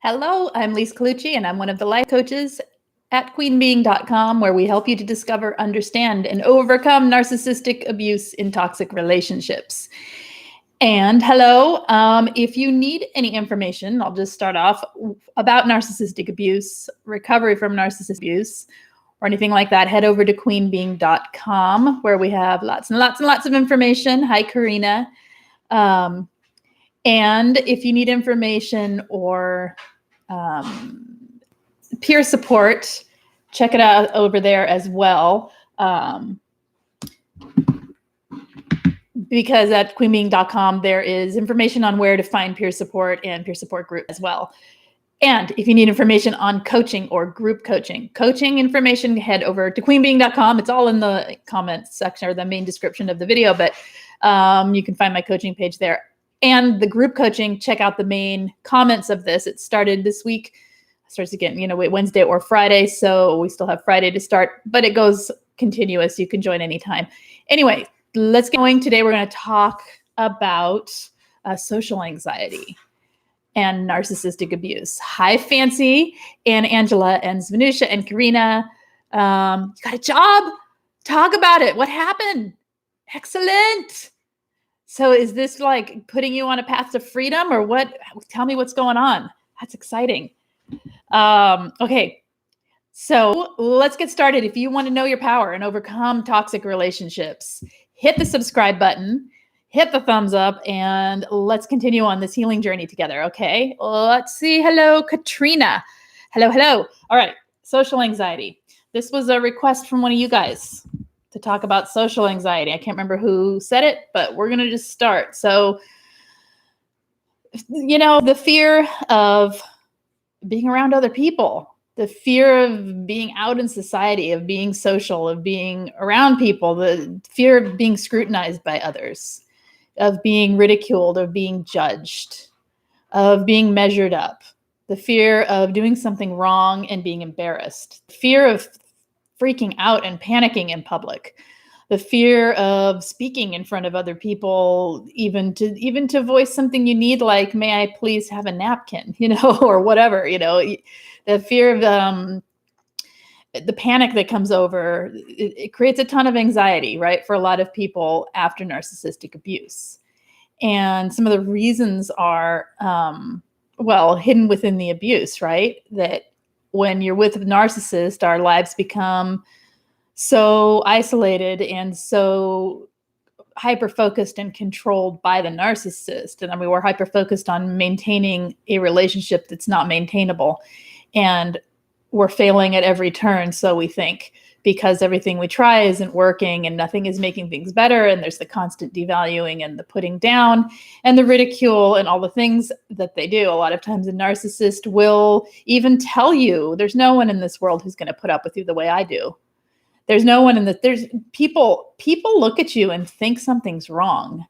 Hello, I'm Lise Colucci, and I'm one of the life coaches at queenbeing.com, where we help you to discover, understand, and overcome narcissistic abuse in toxic relationships. And hello, if you need any information, I'll just start off about narcissistic abuse, recovery from narcissistic abuse, or anything like that, head over to queenbeing.com, where we have lots and lots and lots of information. Hi, Karina. And if you need information or peer support, check it out over there as well. Because at queenbeing.com, there is information on where to find peer support and peer support group as well. And if you need information on coaching or group coaching information, head over to queenbeing.com. It's all in the comments section or the main description of the video, but you can find my coaching page there. And the group coaching, check out the main comments of this. It started this week. It starts again, Wednesday or Friday. So we still have Friday to start, but it goes continuous. You can join anytime. Anyway, let's get going. Today we're going to talk about social anxiety and narcissistic abuse. Hi, Fancy and Angela and Zvanusha and Karina. You got a job? Talk about it. What happened? Excellent. So is this like putting you on a path to freedom or what? Tell me what's going on. That's exciting. Okay. So let's get started. If you want to know your power and overcome toxic relationships, hit the subscribe button, hit the thumbs up, and let's continue on this healing journey together. Okay. Let's see. Hello, Katrina. Hello. All right. Social anxiety. This was a request from one of you guys to talk about social anxiety. I can't remember who said it, but we're going to just start. So, the fear of being around other people, the fear of being out in society, of being social, of being around people, the fear of being scrutinized by others, of being ridiculed, of being judged, of being measured up, the fear of doing something wrong and being embarrassed, fear of freaking out and panicking in public, the fear of speaking in front of other people, even to voice something you need, like, may I please have a napkin, or whatever, the fear of the panic that comes over, it creates a ton of anxiety, right, for a lot of people after narcissistic abuse. And some of the reasons are, hidden within the abuse, right? That when you're with a narcissist, our lives become so isolated and so hyper-focused and controlled by the narcissist. And we're hyper-focused on maintaining a relationship that's not maintainable. And we're failing at every turn, so we think, because everything we try isn't working and nothing is making things better. And there's the constant devaluing and the putting down and the ridicule and all the things that they do. A lot of times a narcissist will even tell you, there's no one in this world who's going to put up with you the way I do. There's no one there's people look at you and think something's wrong.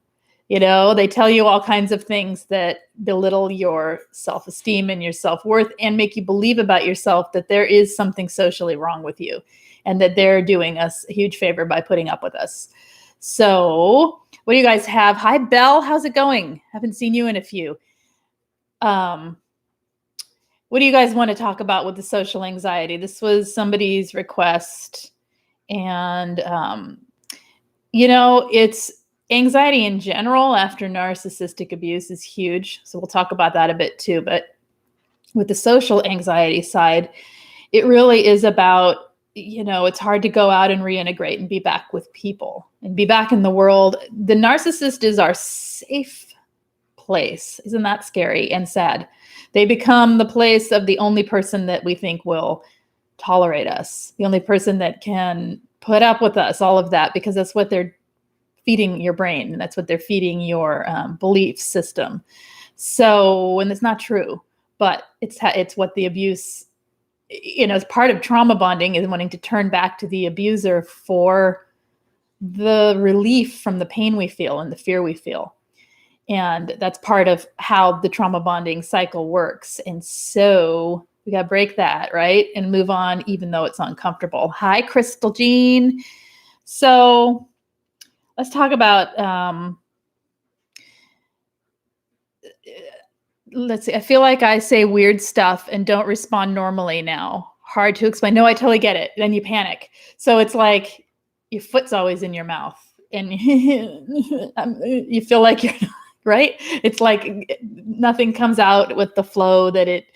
They tell you all kinds of things that belittle your self-esteem and your self-worth and make you believe about yourself that there is something socially wrong with you and that they're doing us a huge favor by putting up with us. So what do you guys have? Hi, Belle. How's it going? Haven't seen you in a few. What do you guys want to talk about with the social anxiety? This was somebody's request. And, it's anxiety in general after narcissistic abuse is huge. So we'll talk about that a bit too. But with the social anxiety side, it really is about, it's hard to go out and reintegrate and be back with people and be back in the world. The narcissist is our safe place. Isn't that scary and sad? They become the place of the only person that we think will tolerate us, the only person that can put up with us, all of that, because that's what they're feeding your brain. And that's what they're feeding your belief system. So, and it's not true, but it's what the abuse, as part of trauma bonding is wanting to turn back to the abuser for the relief from the pain we feel and the fear we feel. And that's part of how the trauma bonding cycle works. And so we got to break that, right? And move on, even though it's uncomfortable. Hi, Crystal Jean. So let's talk about let's see. I feel like I say weird stuff and don't respond normally now. Hard to explain. No, I totally get it. Then you panic. So it's like your foot's always in your mouth and you feel like you're right. It's like nothing comes out with the flow that it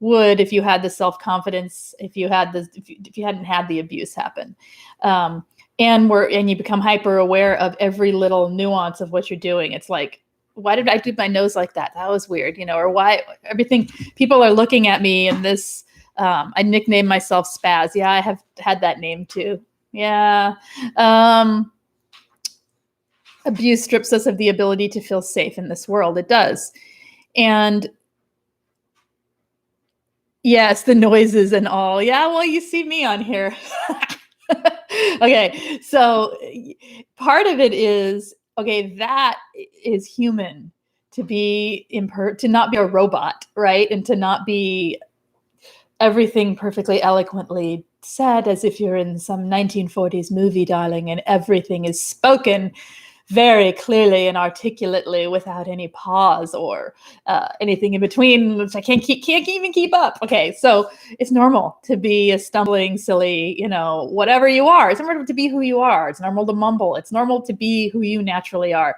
would if you had the self-confidence, if you hadn't had the abuse happen. And you become hyper aware of every little nuance of what you're doing. It's like, why did I do my nose like that? That was weird, or why everything, people are looking at me and this, I nicknamed myself Spaz. Yeah, I have had that name too. Yeah. Abuse strips us of the ability to feel safe in this world. It does. And yes, the noises and all. Yeah, well, you see me on here. Okay, so part of it is, okay, that is human, to be to not be a robot, right? And to not be everything perfectly eloquently said as if you're in some 1940s movie, darling, and everything is spoken very clearly and articulately without any pause or anything in between, which I can't even keep up. Okay, so it's normal to be a stumbling, silly, whatever you are. It's normal to be who you are. It's normal to mumble. It's normal to be who you naturally are.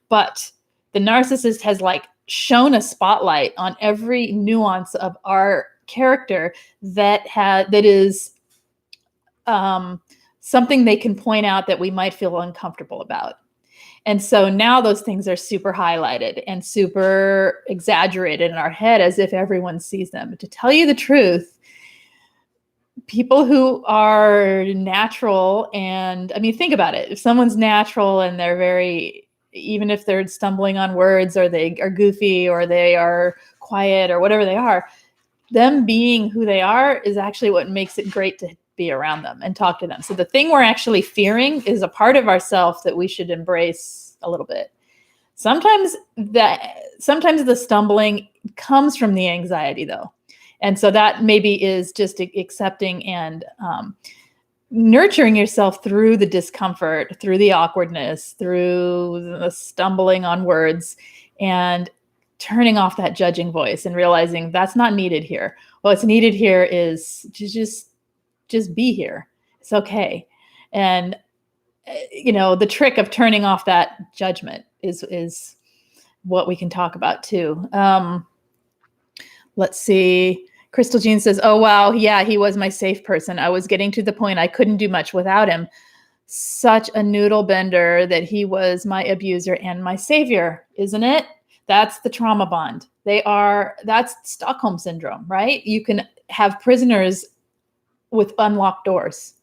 But the narcissist has shone a spotlight on every nuance of our character that is something they can point out that we might feel uncomfortable about. And so now those things are super highlighted and super exaggerated in our head as if everyone sees them. But to tell you the truth, people who are natural, and I mean, think about it. If someone's natural and they're even if they're stumbling on words or they are goofy or they are quiet or whatever they are, them being who they are is actually what makes it great to be around them and talk to them. So the thing we're actually fearing is a part of ourselves that we should embrace a little bit. Sometimes the stumbling comes from the anxiety though. And so that maybe is just accepting and nurturing yourself through the discomfort, through the awkwardness, through the stumbling on words, and turning off that judging voice and realizing that's not needed here. What's needed here is to just be here. It's okay. And, the trick of turning off that judgment is what we can talk about too. Let's see. Crystal Jean says, oh, wow. Yeah, he was my safe person. I was getting to the point I couldn't do much without him. Such a noodle bender that he was my abuser and my savior, isn't it? That's the trauma bond. That's Stockholm syndrome, right? You can have prisoners with unlocked doors,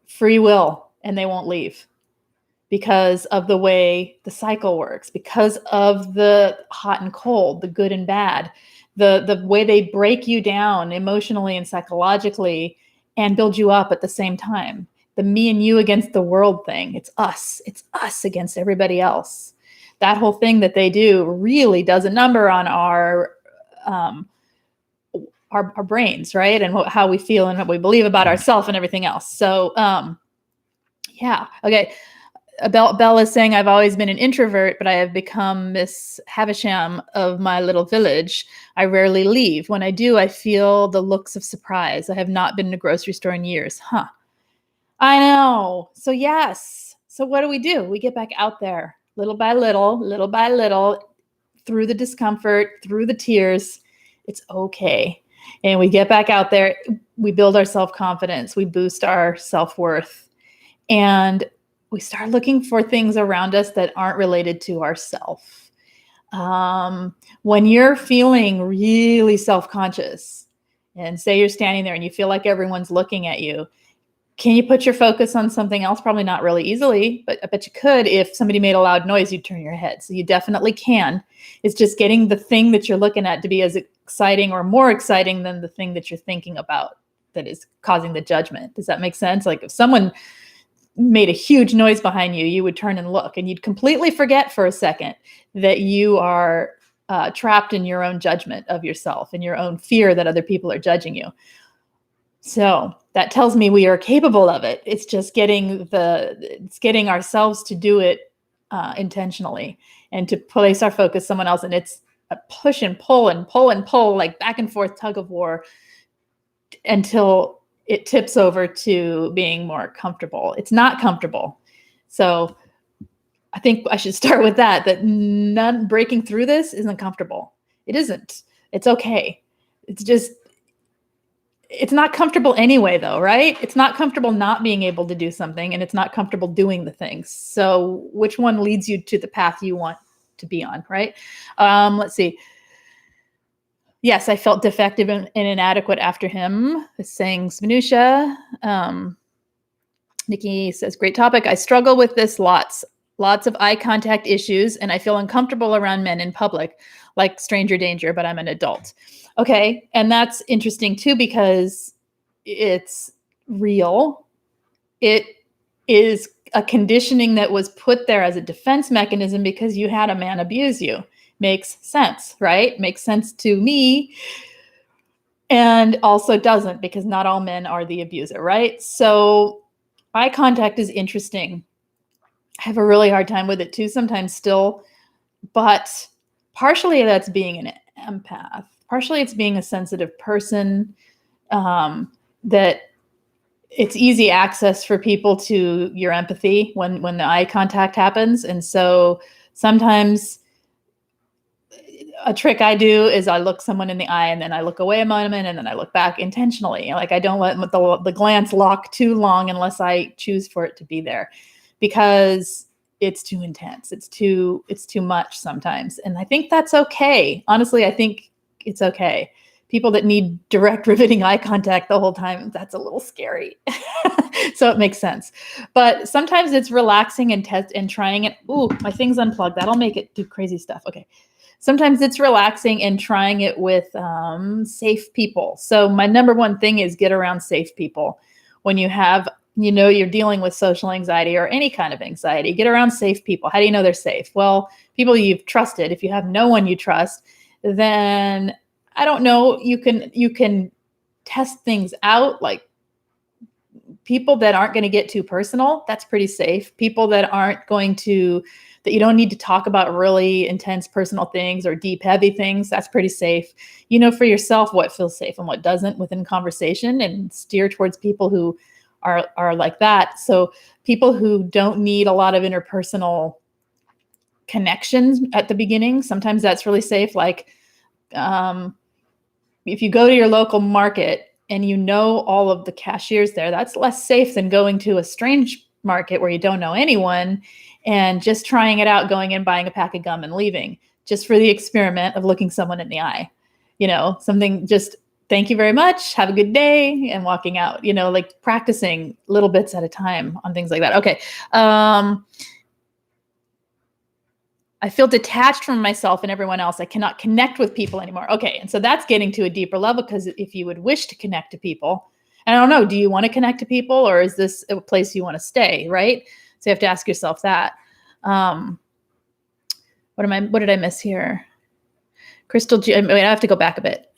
free will, and they won't leave because of the way the cycle works, because of the hot and cold, the good and bad, the way they break you down emotionally and psychologically and build you up at the same time. The me and you against the world thing. It's us against everybody else. That whole thing that they do really does a number on our brains, right? And how we feel and what we believe about ourselves and everything else. So, yeah. Okay. Belle is saying, I've always been an introvert, but I have become Miss Havisham of my little village. I rarely leave. When I do, I feel the looks of surprise. I have not been in a grocery store in years. Huh. I know. So yes. So what do? We get back out there little by little, through the discomfort, through the tears. It's okay. And we get back out there. We build our self-confidence. We boost our self-worth. And we start looking for things around us that aren't related to ourself. When you're feeling really self-conscious, and say you're standing there and you feel like everyone's looking at you, can you put your focus on something else? Probably not really easily, but I bet you could. If somebody made a loud noise, you'd turn your head. So you definitely can. It's just getting the thing that you're looking at to be as exciting or more exciting than the thing that you're thinking about that is causing the judgment. Does that make sense? Like if someone made a huge noise behind you, you would turn and look, and you'd completely forget for a second that you are trapped in your own judgment of yourself and your own fear that other people are judging you. So that tells me we are capable of it. It's just getting ourselves to do it intentionally and to place our focus someone else. And it's a push and pull and pull and pull, like back and forth tug of war until it tips over to being more comfortable. It's not comfortable. So I think I should start with that none breaking through this isn't comfortable. It isn't. It's okay. It's just, it's not comfortable anyway, though, right? It's not comfortable not being able to do something, and it's not comfortable doing the things. So which one leads you to the path you want to be on, right? Let's see. Yes, I felt defective and inadequate after him. Saying minutia. Nikki says, great topic. I struggle with this lots of eye contact issues, and I feel uncomfortable around men in public, like stranger danger, but I'm an adult. Okay, and that's interesting too, because it's real. It is a conditioning that was put there as a defense mechanism because you had a man abuse you. Makes sense, right? Makes sense to me. And also doesn't, because not all men are the abuser, right? So eye contact is interesting. I have a really hard time with it too, sometimes still, but partially that's being an empath. Partially it's being a sensitive person, that it's easy access for people to your empathy when the eye contact happens. And so sometimes a trick I do is I look someone in the eye and then I look away a moment and then I look back intentionally. Like I don't let the glance lock too long unless I choose for it to be there, because it's too intense. It's too much sometimes. And I think that's okay. Honestly, I think it's okay. People that need direct riveting eye contact the whole time, that's a little scary. So it makes sense. But sometimes it's relaxing and trying it. Ooh, my thing's unplugged. That'll make it do crazy stuff. Okay. Sometimes it's relaxing and trying it with safe people. So my number one thing is get around safe people. When you have, you're dealing with social anxiety or any kind of anxiety, get around safe people. How do you know they're safe? Well, people you've trusted. If you have no one you trust, then I don't know, you can test things out, like people that aren't going to get too personal. That's pretty safe. People that you don't need to talk about really intense personal things or deep, heavy things. That's pretty safe. You know for yourself what feels safe and what doesn't within conversation, and steer towards people who are like that. So people who don't need a lot of interpersonal connections at the beginning, sometimes that's really safe. Like if you go to your local market and you know all of the cashiers there, that's less safe than going to a strange market where you don't know anyone and just trying it out, going and buying a pack of gum and leaving, just for the experiment of looking someone in the eye. Something just, thank you very much, have a good day, and walking out, like practicing little bits at a time on things like that. Okay. I feel detached from myself and everyone else. I cannot connect with people anymore. Okay. And so that's getting to a deeper level, because if you would wish to connect to people, and I don't know, do you want to connect to people, or is this a place you want to stay? Right. So you have to ask yourself that. What did I miss here? Crystal G, wait, I have to go back a bit.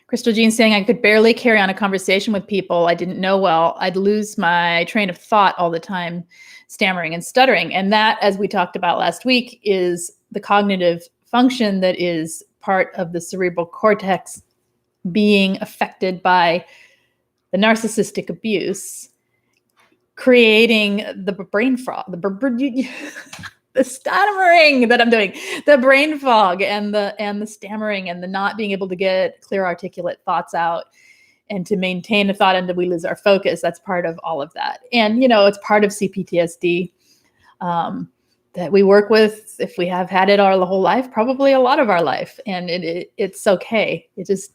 Crystal Jean saying, I could barely carry on a conversation with people I didn't know well. I'd lose my train of thought all the time, stammering and stuttering. And that, as we talked about last week, is the cognitive function that is part of the cerebral cortex being affected by the narcissistic abuse, creating the brain fog, the stammering that I'm doing, the brain fog and the stammering and the not being able to get clear, articulate thoughts out and to maintain a thought until we lose our focus. That's part of all of that. And, it's part of CPTSD that we work with if we have had it the whole life, probably a lot of our life. And it's okay. It just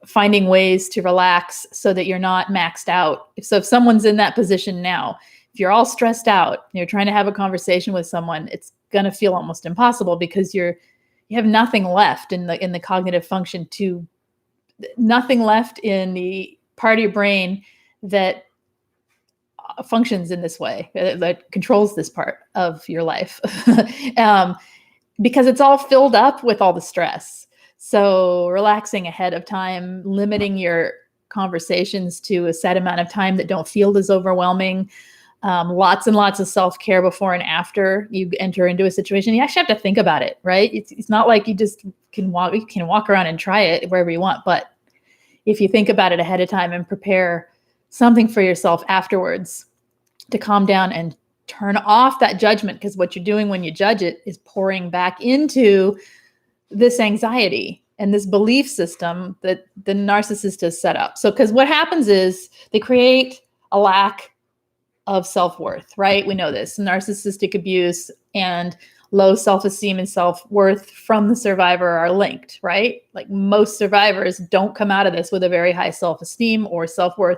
finding ways to relax so that you're not maxed out. So if someone's in that position now, if you're all stressed out, you're trying to have a conversation with someone, it's going to feel almost impossible, because you have nothing left in the cognitive function, nothing left in the part of your brain that functions in this way, that controls this part of your life, because it's all filled up with all the stress. So relaxing ahead of time, limiting your conversations to a set amount of time that don't feel as overwhelming, Lots and lots of self-care before and after you enter into a situation. You actually have to think about it, right? It's not like you just can walk around and try it wherever you want. But if you think about it ahead of time and prepare something for yourself afterwards to calm down and turn off that judgment, because what you're doing when you judge it is pouring back into this anxiety and this belief system that the narcissist has set up. So, because what happens is they create a lack of self-worth, right? We know this. Narcissistic abuse and low self-esteem and self-worth from the survivor are linked, right? Like most survivors don't come out of this with a very high self-esteem or self-worth.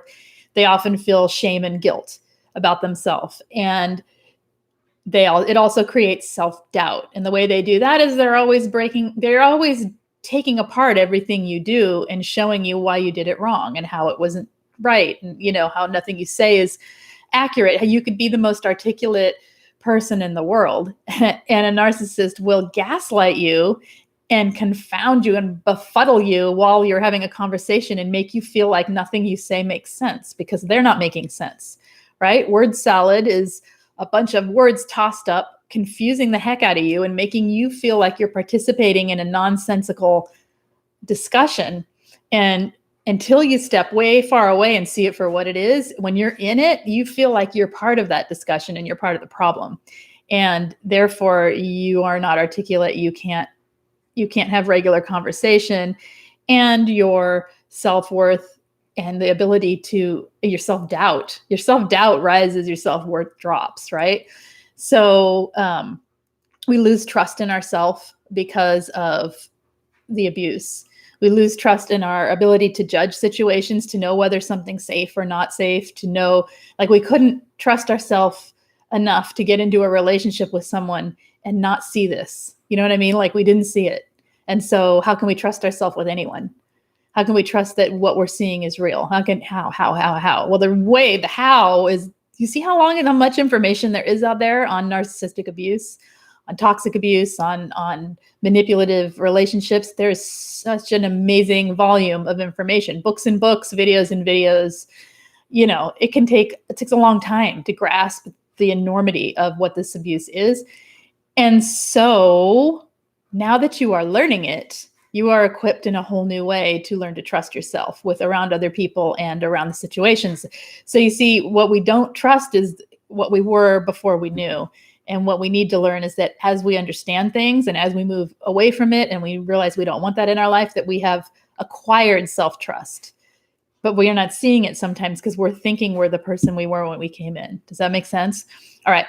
They often feel shame and guilt about themselves. And it also creates self-doubt. And the way they do that is they're always taking apart everything you do and showing you why you did it wrong and how it wasn't right. And how nothing you say is accurate. You could be the most articulate person in the world, and a narcissist will gaslight you and confound you and befuddle you while you're having a conversation and make you feel like nothing you say makes sense because they're not making sense, right? Word salad is a bunch of words tossed up, confusing the heck out of you and making you feel like you're participating in a nonsensical discussion. And until you step way far away and see it for what it is, when you're in it, you feel like you're part of that discussion and you're part of the problem. And therefore you are not articulate. You can't have regular conversation, and your self-worth and the ability to your self-doubt rises, your self-worth drops, right? So we lose trust in ourselves because of the abuse. We lose trust in our ability to judge situations, to know whether something's safe or not safe, to know, like, we couldn't trust ourselves enough to get into a relationship with someone and not see this. You know what I mean? Like, we didn't see it. And so how can we trust ourselves with anyone? How can we trust that what we're seeing is real? How? Well, the how is, you see how long and how much information there is out there on narcissistic abuse, on toxic abuse, on manipulative relationships. There's such an amazing volume of information, books and books, videos and videos. It takes a long time to grasp the enormity of what this abuse is. And so now that you are learning it, you are equipped in a whole new way to learn to trust yourself around other people and around the situations. So you see, what we don't trust is what we were before we knew. And what we need to learn is that as we understand things and as we move away from it and we realize we don't want that in our life, that we have acquired self-trust. But we are not seeing it sometimes because we're thinking we're the person we were when we came in. Does that make sense? All right.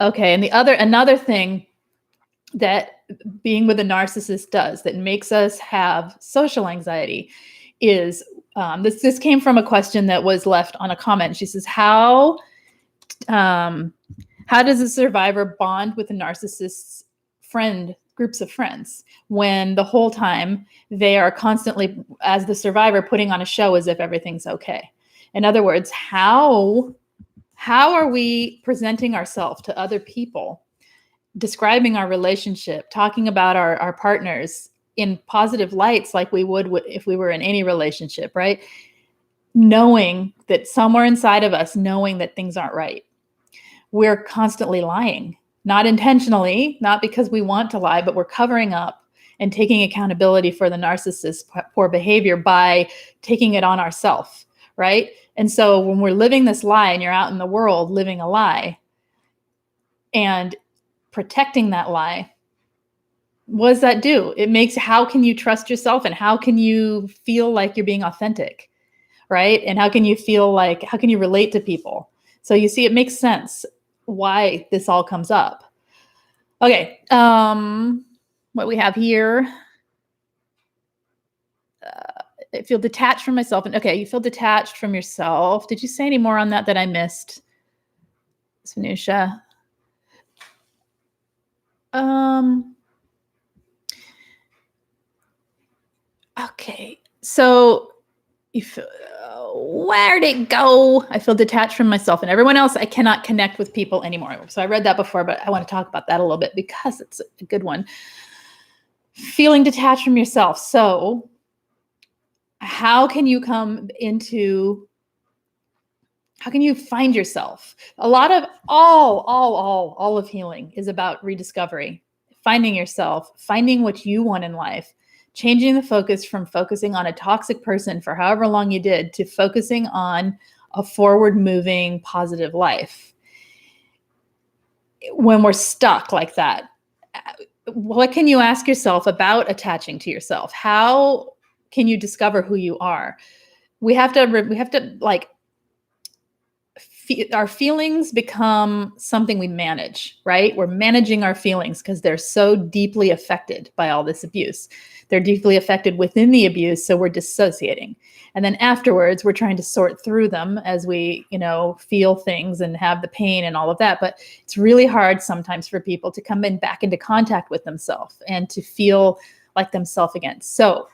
Okay. And another thing that being with a narcissist does that makes us have social anxiety is, this came from a question that was left on a comment. She says, how does a survivor bond with a narcissist's groups of friends, when the whole time they are constantly, as the survivor, putting on a show as if everything's okay? In other words, how are we presenting ourselves to other people, describing our relationship, talking about our partners in positive lights like we would if we were in any relationship, right? Knowing that somewhere inside of us, knowing that things aren't right. We're constantly lying, not intentionally, not because we want to lie, but we're covering up and taking accountability for the narcissist's poor behavior by taking it on ourselves, right? And so when we're living this lie and you're out in the world living a lie and protecting that lie, what does that do? How can you trust yourself, and how can you feel like you're being authentic, right? And how can you relate to people? So you see, it makes sense why this all comes up. Okay. What we have here, I feel detached from myself. And okay, you feel detached from yourself. Did you say any more on that I missed, Sanusha? Okay, so where'd it go? I feel detached from myself and everyone else. I cannot connect with people anymore. So I read that before, but I want to talk about that a little bit because it's a good one. Feeling detached from yourself. So how can you come into How can you find yourself? A lot of all of healing is about rediscovery, finding yourself, finding what you want in life, changing the focus from focusing on a toxic person for however long you did to focusing on a forward moving positive life. When we're stuck like that, what can you ask yourself about attaching to yourself? How can you discover who you are? We have to like, our feelings become something we manage, right? We're managing our feelings because they're so deeply affected by all this abuse. They're deeply affected within the abuse, so we're dissociating. And then afterwards, we're trying to sort through them as we, feel things and have the pain and all of that. But it's really hard sometimes for people to come back into contact with themselves and to feel like themselves again. So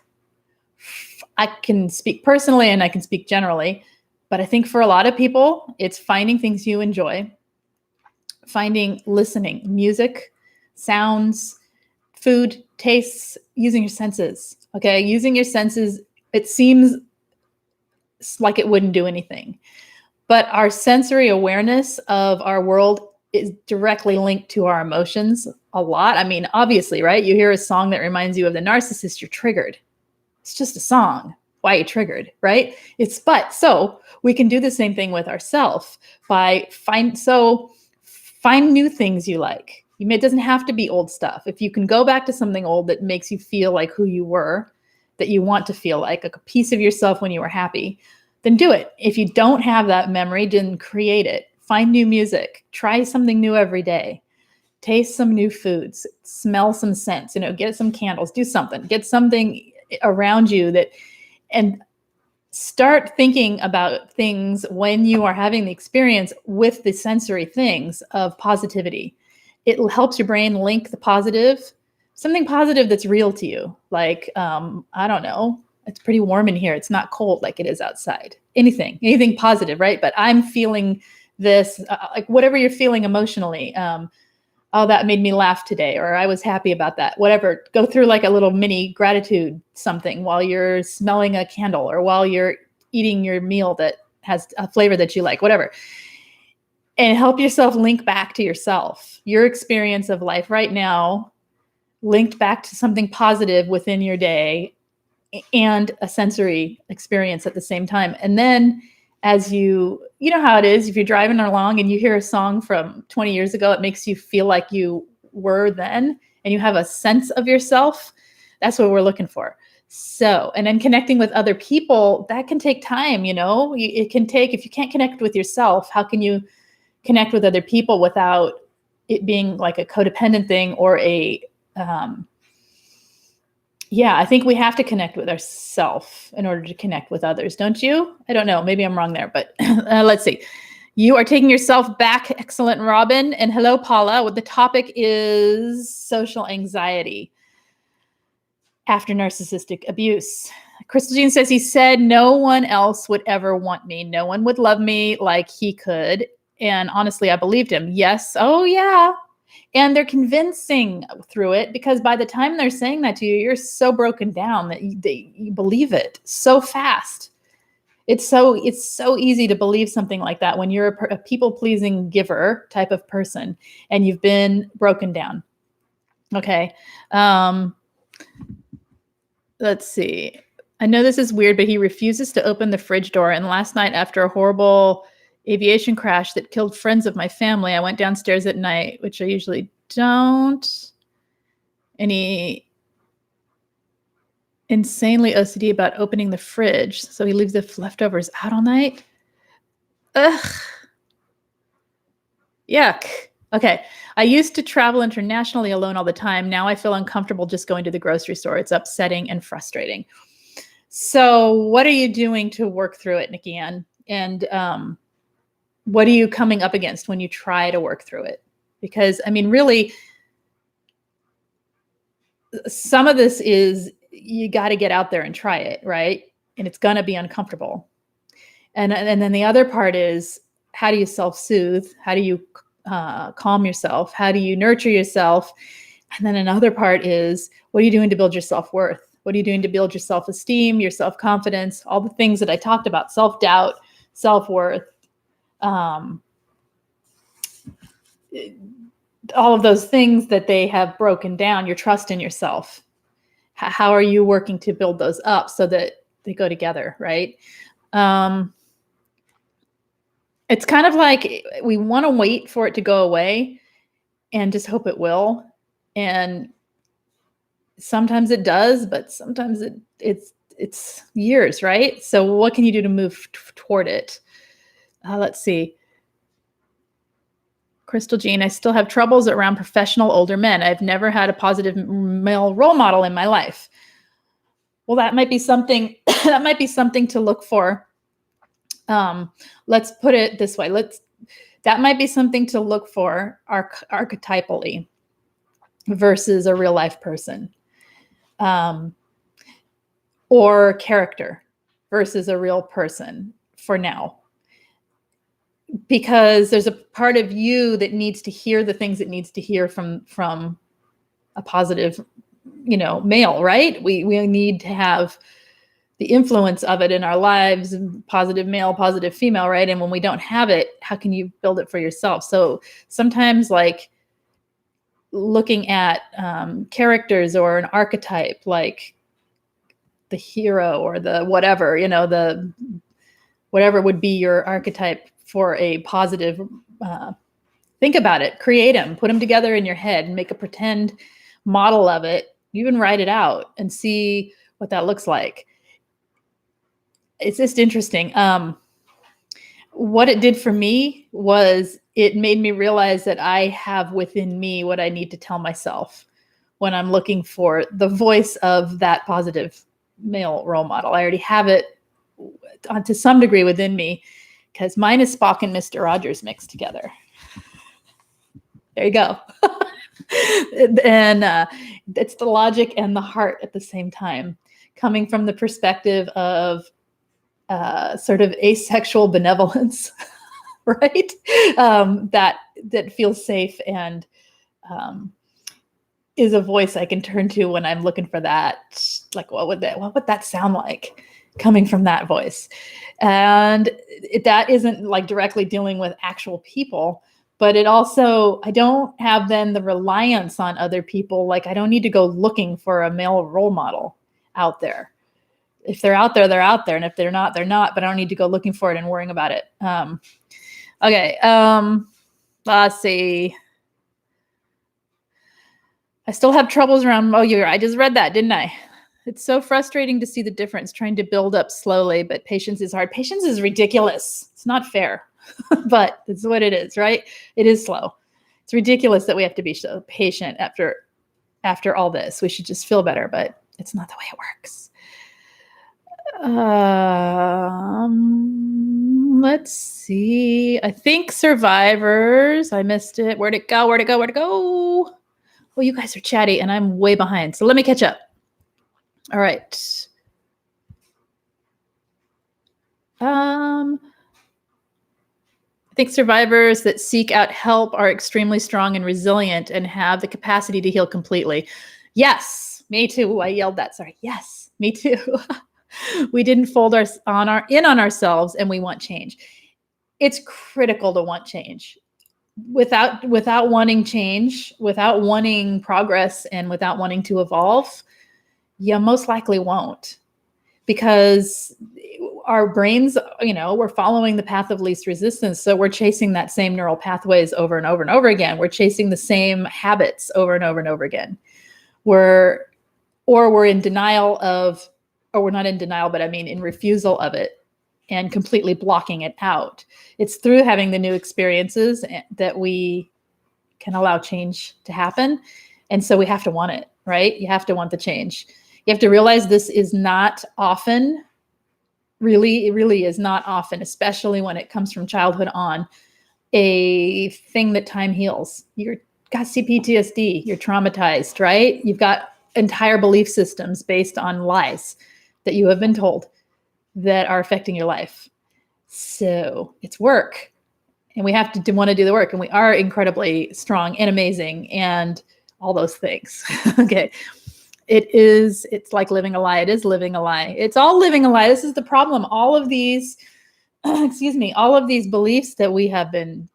I can speak personally and I can speak generally. But I think for a lot of people, it's finding things you enjoy, listening, music, sounds, food, tastes, using your senses. Okay. Using your senses, it seems like it wouldn't do anything. But our sensory awareness of our world is directly linked to our emotions a lot. I mean, obviously, right? You hear a song that reminds you of the narcissist, you're triggered. It's just a song. Why are you triggered, right? So we can do the same thing with ourselves by find new things you like. It doesn't have to be old stuff. If you can go back to something old that makes you feel like who you were, that you want to feel like a piece of yourself when you were happy, then do it. If you don't have that memory, then create it. Find new music. Try something new every day. Taste some new foods. Smell some scents. Get some candles. Do something. Get something around you and start thinking about things when you are having the experience with the sensory things of positivity. It helps your brain link the positive, something positive that's real to you. Like, I don't know, it's pretty warm in here. It's not cold like it is outside. Anything positive, right? But I'm feeling this, like whatever you're feeling emotionally. Oh, that made me laugh today, or I was happy about that, whatever. Go through like a little mini gratitude something while you're smelling a candle or while you're eating your meal that has a flavor that you like, whatever. And help yourself link back to yourself, your experience of life right now, linked back to something positive within your day and a sensory experience at the same time. And then as you know how it is, if you're driving along and you hear a song from 20 years ago, it makes you feel like you were then, and you have a sense of yourself. That's what we're looking for. So, and then connecting with other people, that can take time, it can take, if you can't connect with yourself, how can you connect with other people without it being like a codependent thing or I think we have to connect with ourselves in order to connect with others. Don't you? I don't know. Maybe I'm wrong there, but let's see. You are taking yourself back. Excellent, Robin. And hello, Paula. The topic is social anxiety after narcissistic abuse. Crystal Jean says, he said, no one else would ever want me. No one would love me like he could. And honestly, I believed him. Yes. Oh, yeah. And they're convincing through it because by the time they're saying that to you, you're so broken down that you believe it so fast. It's so easy to believe something like that when you're a people-pleasing giver type of person and you've been broken down. Okay. Let's see. I know this is weird, but he refuses to open the fridge door. And last night, after a horrible aviation crash that killed friends of my family, I went downstairs at night, which I usually don't. And he insanely OCD about opening the fridge. So he leaves the leftovers out all night. Ugh. Yuck. Okay. I used to travel internationally alone all the time. Now I feel uncomfortable just going to the grocery store. It's upsetting and frustrating. So what are you doing to work through it, Nikki Ann? And what are you coming up against when you try to work through it? Because, I mean, really, some of this is you got to get out there and try it, right? And it's going to be uncomfortable. And then the other part is, how do you self-soothe? How do you calm yourself? How do you nurture yourself? And then another part is, what are you doing to build your self-worth? What are you doing to build your self-esteem, your self-confidence, all the things that I talked about, self-doubt, self-worth, um, all of those things that they have broken down, your trust in yourself. How are you working to build those up so that they go together, right? It's kind of like we want to wait for it to go away and just hope it will. And sometimes it does, but sometimes it's years, right? So what can you do to move toward it? Let's see. Crystal Jean, I still have troubles around professional older men. I've never had a positive male role model in my life. Well, that might be something that might be something to look for. Let's put it this way. That might be something to look for archetypally versus a real life person. Or character versus a real person for now. Because there's a part of you that needs to hear the things it needs to hear from a positive, male, right? We need to have the influence of it in our lives, positive male, positive female, right? And when we don't have it, how can you build it for yourself? So sometimes like looking at characters or an archetype, like the hero or the whatever, the whatever would be your archetype for a positive, think about it, create them, put them together in your head and make a pretend model of it, even write it out and see what that looks like. It's just interesting. What it did for me was it made me realize that I have within me what I need to tell myself when I'm looking for the voice of that positive male role model. I already have it to some degree within me because mine is Spock and Mr. Rogers mixed together. There you go. And it's the logic and the heart at the same time, coming from the perspective of sort of asexual benevolence, right? That feels safe and is a voice I can turn to when I'm looking for that. Like, what would that sound like coming from that voice? And that isn't like directly dealing with actual people, but it also, I don't have then the reliance on other people. Like I don't need to go looking for a male role model out there. If they're out there, they're out there. And if they're not, they're not, but I don't need to go looking for it and worrying about it. Okay. Let's see. I still have troubles around, I just read that, didn't I? It's so frustrating to see the difference, trying to build up slowly, but patience is hard. Patience is ridiculous. It's not fair, but it's what it is, right? It is slow. It's ridiculous that we have to be so patient after all this. We should just feel better, but it's not the way it works. Let's see. I think survivors. I missed it. Where'd it go? Well, you guys are chatty and I'm way behind. So let me catch up. All right. I think survivors that seek out help are extremely strong and resilient and have the capacity to heal completely. Yes, me too. I yelled that. Sorry. Yes, me too. We didn't fold in on ourselves and we want change. It's critical to want change. Without wanting change, without wanting progress, and without wanting to evolve, you most likely won't, because our brains, we're following the path of least resistance. So we're chasing that same neural pathways over and over and over again. We're chasing the same habits over and over and over again. We're in denial of, or we're not in denial, but I mean in refusal of it and completely blocking it out. It's through having the new experiences that we can allow change to happen. And so we have to want it, right? You have to want the change. You have to realize this is not often, it really is not often, especially when it comes from childhood on, a thing that time heals. You've got CPTSD, you're traumatized, right? You've got entire belief systems based on lies that you have been told that are affecting your life. So it's work, and we have to want to do the work, and we are incredibly strong and amazing and all those things. Okay. It's like living a lie. It is living a lie. It's all living a lie. This is the problem. All of these excuse me, all of these beliefs that we have been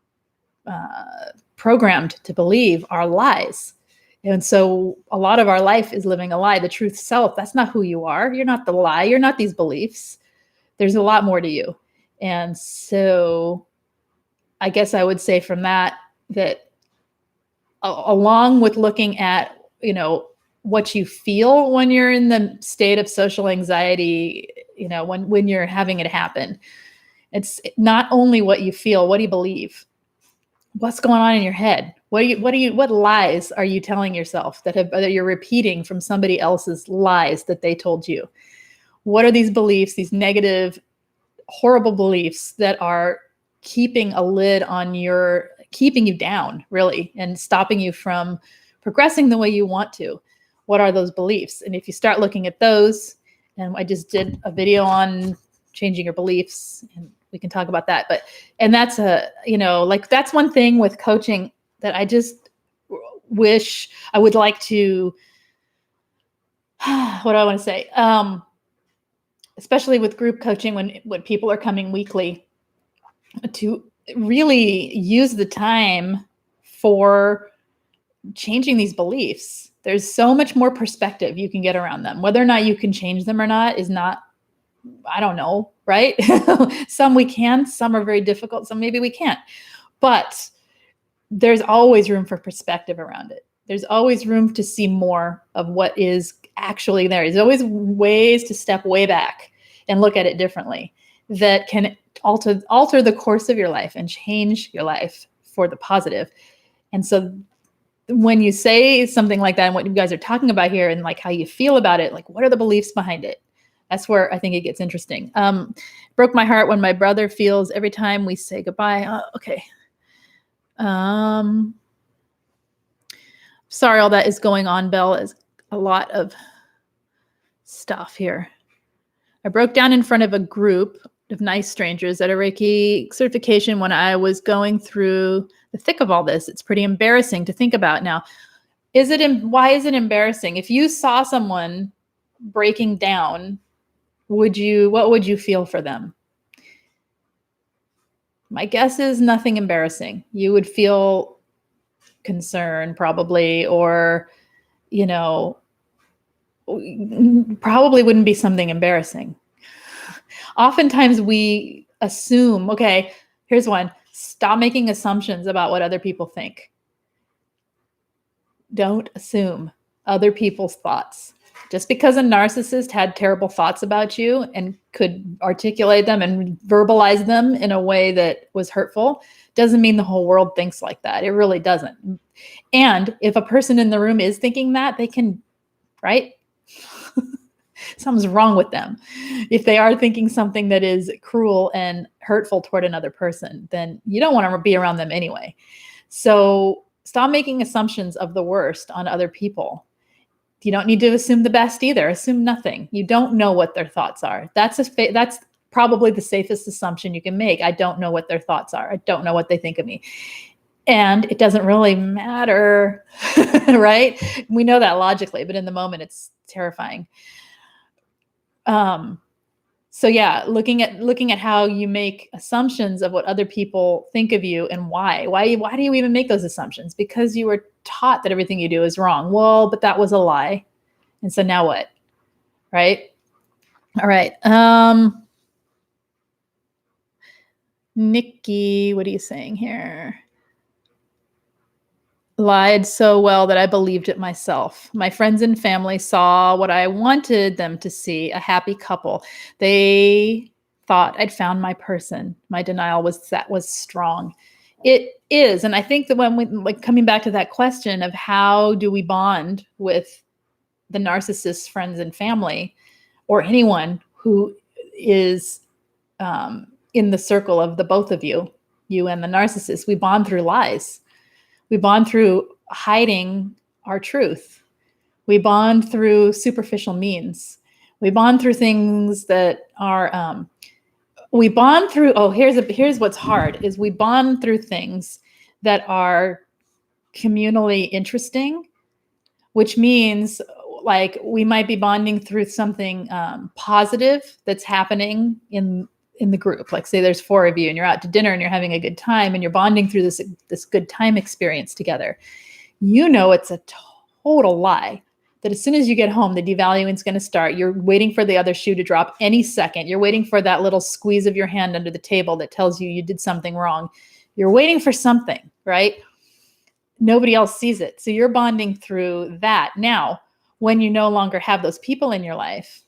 programmed to believe are lies. And so a lot of our life is living a lie. The truth self, that's not who you are. You're not the lie. You're not these beliefs. There's a lot more to you. And so I guess I would say from that along with looking at, what you feel when you're in the state of social anxiety, when you're having it happen, it's not only what you feel, what do you believe? What's going on in your head? What lies are you telling yourself that you're repeating from somebody else's lies that they told you? What are these beliefs, these negative, horrible beliefs that are keeping a lid on keeping you down, really, and stopping you from progressing the way you want to? What are those beliefs? And if you start looking at those, and I just did a video on changing your beliefs, and we can talk about that. And that's that's one thing with coaching that I just wish I would like to, what do I want to say? Especially with group coaching, when people are coming weekly, to really use the time for changing these beliefs. There's so much more perspective you can get around them. Whether or not you can change them or not is not, I don't know, right? Some we can, some are very difficult, some maybe we can't. But there's always room for perspective around it. There's always room to see more of what is actually there. There's always ways to step way back and look at it differently that can alter the course of your life and change your life for the positive. And so when you say something like that, and what you guys are talking about here, and like how you feel about it, like what are the beliefs behind it? That's where I think it gets interesting. Broke my heart when my brother feels every time we say goodbye. Okay. Sorry, all that is going on, Belle. Is a lot of stuff here. I broke down in front of a group of nice strangers at a Reiki certification when I was going through the thick of all this. It's pretty embarrassing to think about now. Why is it embarrassing? If you saw someone breaking down, what would you feel for them? My guess is nothing embarrassing. You would feel concern probably, or, probably wouldn't be something embarrassing. Oftentimes we assume, okay, here's one, stop making assumptions about what other people think. Don't assume other people's thoughts. Just because a narcissist had terrible thoughts about you and could articulate them and verbalize them in a way that was hurtful doesn't mean the whole world thinks like that. It really doesn't. And if a person in the room is thinking that, they can, right? Something's wrong with them. If they are thinking something that is cruel and hurtful toward another person, then you don't want to be around them anyway. So stop making assumptions of the worst on other people. You don't need to assume the best either. Assume nothing. You don't know what their thoughts are. That's probably the safest assumption you can make. I don't know what their thoughts are. I don't know what they think of me. And it doesn't really matter, right? We know that logically, but in the moment it's terrifying. So yeah, looking at how you make assumptions of what other people think of you and why do you even make those assumptions? Because you were taught that everything you do is wrong. Well, but that was a lie. And so now what? Right? All right. Nikki, what are you saying here? Lied so well that I believed it myself. My friends and family saw what I wanted them to see, a happy couple. They thought I'd found my person. My denial was strong. It is. And I think that when we coming back to that question of how do we bond with the narcissist's friends and family, or anyone who is in the circle of the both of you and the narcissist, we bond through lies. We bond through hiding our truth. We bond through superficial means. We bond through things that are, here's what's hard, is we bond through things that are communally interesting, which means like we might be bonding through something positive that's happening in in the group. Like say there's 4 of you and you're out to dinner and you're having a good time and you're bonding through this good time experience together. It's a total lie that as soon as you get home, the devaluing is going to start. You're waiting for the other shoe to drop any second. You're waiting for that little squeeze of your hand under the table that tells you did something wrong. You're waiting for something, right? Nobody else sees it. So you're bonding through that. Now, when you no longer have those people in your life,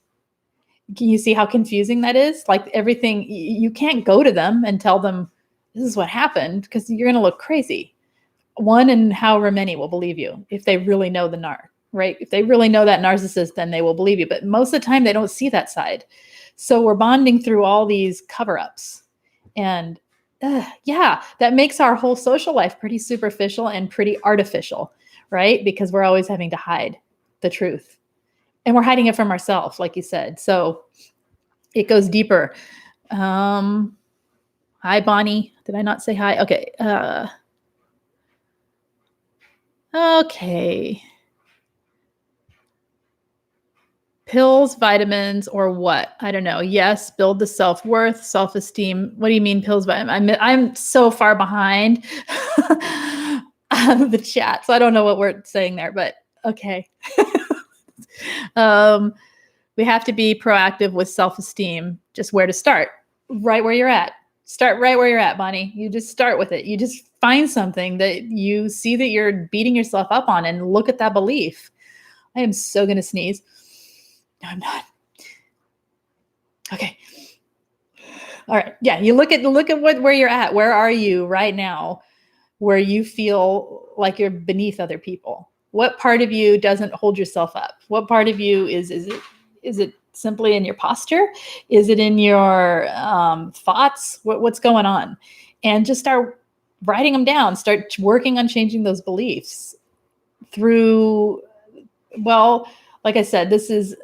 can you see how confusing that is? Like everything, you can't go to them and tell them this is what happened because you're going to look crazy. One and however many will believe you if they really know the narc, right? If they really know that narcissist, then they will believe you. But most of the time, they don't see that side. So we're bonding through all these cover-ups. And that makes our whole social life pretty superficial and pretty artificial, right? Because we're always having to hide the truth. And we're hiding it from ourselves, like you said. So it goes deeper. Hi, Bonnie. Did I not say hi? Okay. Okay. Pills, vitamins, or what? I don't know. Yes, build the self-worth, self-esteem. What do you mean pills, vitamins? I'm so far behind the chat, so I don't know what we're saying there, but okay. We have to be proactive with self-esteem. Just where to start. Right where you're at. Start right where you're at, Bonnie. You just start with it. You just find something that you see that you're beating yourself up on and look at that belief. I am so going to sneeze. No, I'm not. Okay. All right. Yeah. You look at where you're at. Where are you right now where you feel like you're beneath other people? What part of you doesn't hold yourself up? What part of you is it simply in your posture? Is it in your thoughts? What's going on? And just start writing them down. Start working on changing those beliefs through, well, like I said, this is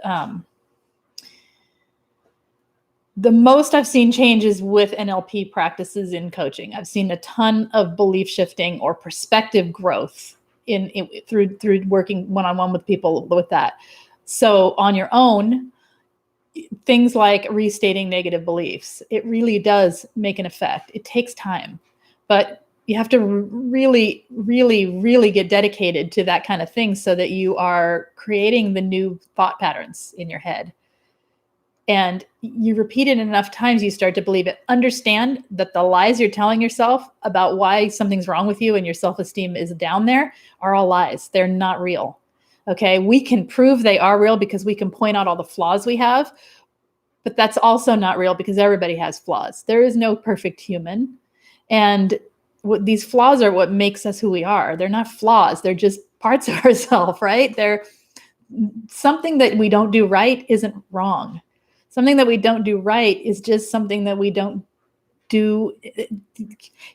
the most I've seen changes with NLP practices in coaching. I've seen a ton of belief shifting or perspective growth through working one-on-one with people with that. So on your own, things like restating negative beliefs, it really does make an effect. It takes time, but you have to really, really, really get dedicated to that kind of thing so that you are creating the new thought patterns in your head. And you repeat it enough times, you start to believe it. Understand that the lies you're telling yourself about why something's wrong with you and your self-esteem is down there are all lies. They're not real. Okay. We can prove they are real because we can point out all the flaws we have, but that's also not real because everybody has flaws. There is no perfect human. And these flaws are what makes us who we are. They're not flaws. They're just parts of ourselves, right? They're something that we don't do right isn't wrong. Something that we don't do right is just something that we don't do. You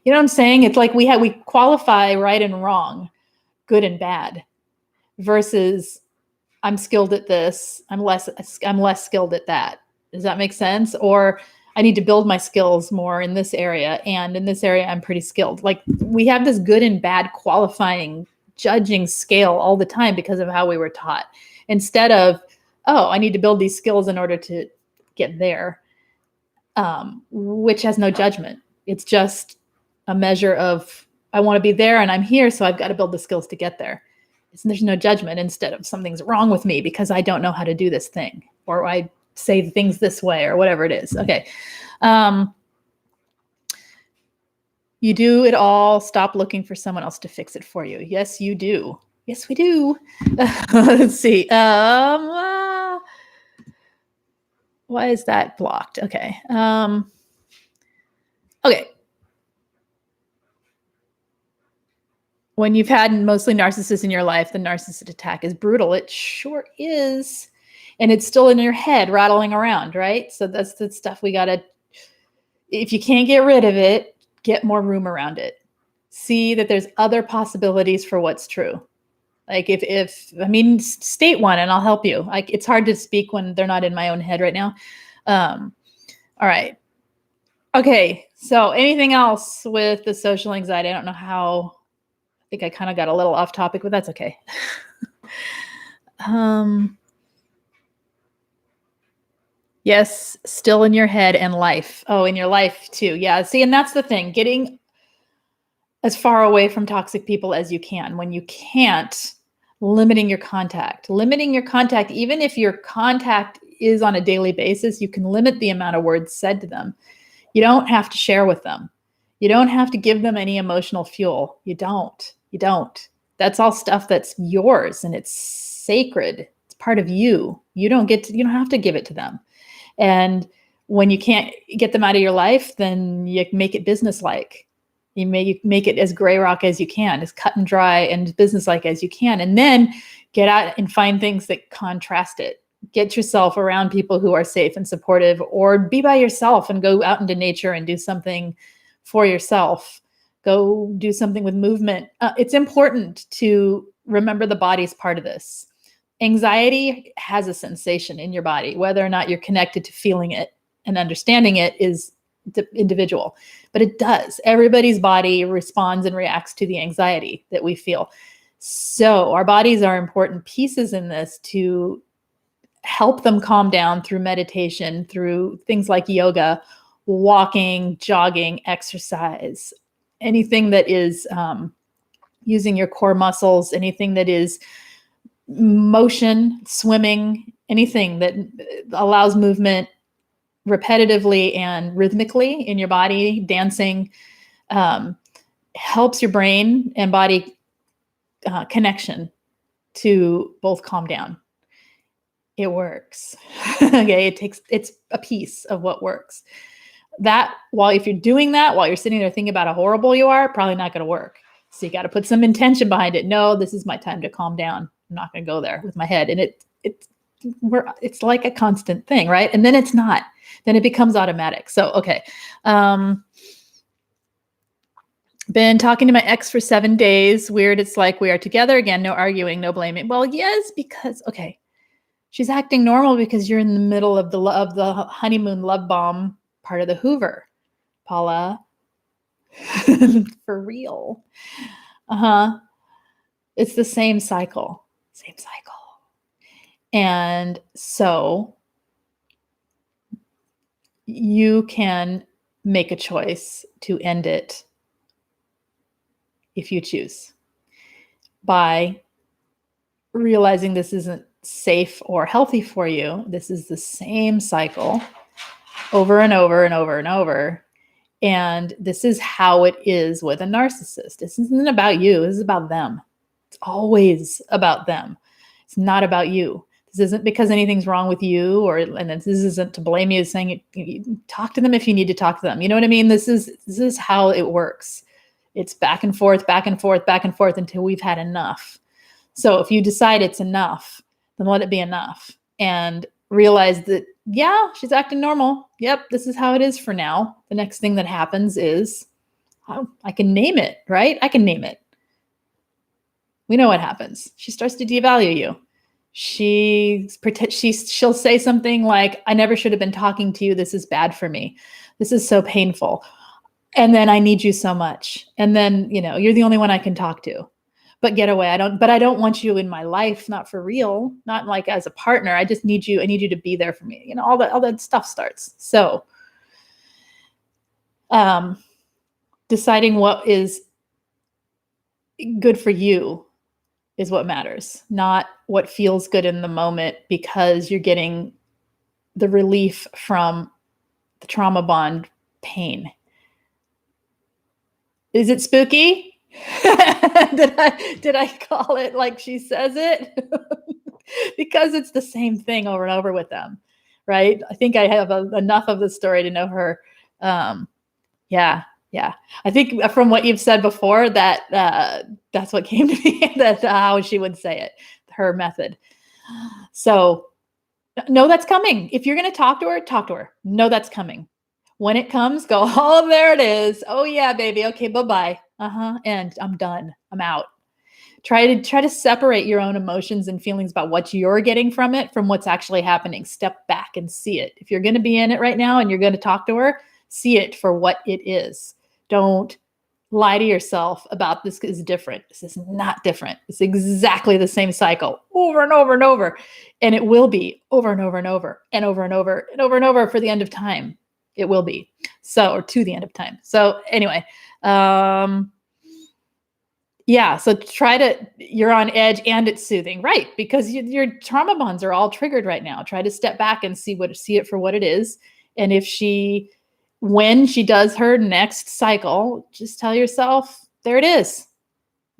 know what I'm saying? It's like we qualify right and wrong, good and bad, versus I'm skilled at this. I'm less skilled at that. Does that make sense? Or I need to build my skills more in this area. And in this area, I'm pretty skilled. Like we have this good and bad qualifying, judging scale all the time because of how we were taught. Instead of, oh, I need to build these skills in order to get there, which has no judgment. It's just a measure of, I want to be there and I'm here, so I've got to build the skills to get there. There's no judgment instead of something's wrong with me because I don't know how to do this thing, or I say things this way, or whatever it is. Okay. You do it all. Stop looking for someone else to fix it for you. Yes, you do. Yes, we do. Let's see. Why is that blocked? Okay. Okay. When you've had mostly narcissists in your life, the narcissist attack is brutal. It sure is. And it's still in your head rattling around, right? So that's the stuff we got to, if you can't get rid of it, get more room around it. See that there's other possibilities for what's true. Like state one and I'll help you. Like it's hard to speak when they're not in my own head right now. All right. Okay. So anything else with the social anxiety? I don't know how, I think I kind of got a little off topic, but that's okay. Yes, still in your head and life. Oh, in your life too. Yeah. See, and that's the thing, getting as far away from toxic people as you can. When you can't, limiting your contact, even if your contact is on a daily basis, you can limit the amount of words said to them. You don't have to share with them. You don't have to give them any emotional fuel. You don't. You don't. That's all stuff that's yours and it's sacred. It's part of you. You don't have to give it to them. And when you can't get them out of your life, then you make it businesslike. You make it as gray rock as you can, as cut and dry and businesslike as you can. And then get out and find things that contrast it. Get yourself around people who are safe and supportive, or be by yourself and go out into nature and do something for yourself. Go do something with movement. It's important to remember the body's part of this. Anxiety has a sensation in your body. Whether or not you're connected to feeling it and understanding it is individual, but it does. Everybody's body responds and reacts to the anxiety that we feel. So our bodies are important pieces in this to help them calm down through meditation, through things like yoga, walking, jogging, exercise, anything that is using your core muscles, anything that is motion, swimming, anything that allows movement repetitively and rhythmically in your body, dancing, helps your brain and body connection to both calm down. It works. Okay. It's a piece of what works. That if you're doing that, while you're sitting there thinking about how horrible you are, probably not going to work. So you got to put some intention behind it. No, this is my time to calm down. I'm not going to go there with my head. And it's like a constant thing, right? And then it's not. Then it becomes automatic. So, okay. Been talking to my ex for 7 days. Weird. It's like we are together again. No arguing, no blaming. Well, yes, because, okay. She's acting normal because you're in the middle of the honeymoon love bomb part of the Hoover, Paula. For real. It's the same cycle. And so you can make a choice to end it if you choose, by realizing this isn't safe or healthy for you. This is the same cycle over and over and over and over. And this is how it is with a narcissist. This isn't about you. This is about them. It's always about them. It's not about you. This isn't because anything's wrong with you, and this isn't to blame you, saying you talk to them if you need to talk to them. You know what I mean? This is how it works. It's back and forth, back and forth, back and forth until we've had enough. So if you decide it's enough, then let it be enough, and realize that, yeah, she's acting normal. Yep, this is how it is for now. The next thing that happens is, I can name it, right? I can name it. We know what happens. She starts to devalue you. She'll say something like, I never should have been talking to you. This is bad for me. This is so painful. And then I need you so much. And then, you're the only one I can talk to. But get away. I don't want you in my life, not for real, not like as a partner. I just need you. I need you to be there for me. All that stuff starts. So, deciding what is good for you is what matters, not what feels good in the moment, because you're getting the relief from the trauma bond pain. Is it spooky? Did I call it like she says it? Because it's the same thing over and over with them, right? I think I have enough of the story to know her. Yeah. I think from what you've said before, that that's what came to me, that how she would say it, her method. So know that's coming. If you're going to talk to her. Know that's coming. When it comes, go, oh, there it is. Oh yeah, baby. Okay, bye-bye. And I'm done. I'm out. Try to separate your own emotions and feelings about what you're getting from it from what's actually happening. Step back and see it. If you're going to be in it right now and you're going to talk to her, see it for what it is. Don't lie to yourself about this is different. This is not different. It's exactly the same cycle over and over and over. And it will be over and over and over and over and over and over and over for the end of time. It will be. So, or to the end of time. So anyway, yeah, so you're on edge and it's soothing, right? Because your trauma bonds are all triggered right now. Try to step back and see it for what it is. And when she does her next cycle, just tell yourself, there it is.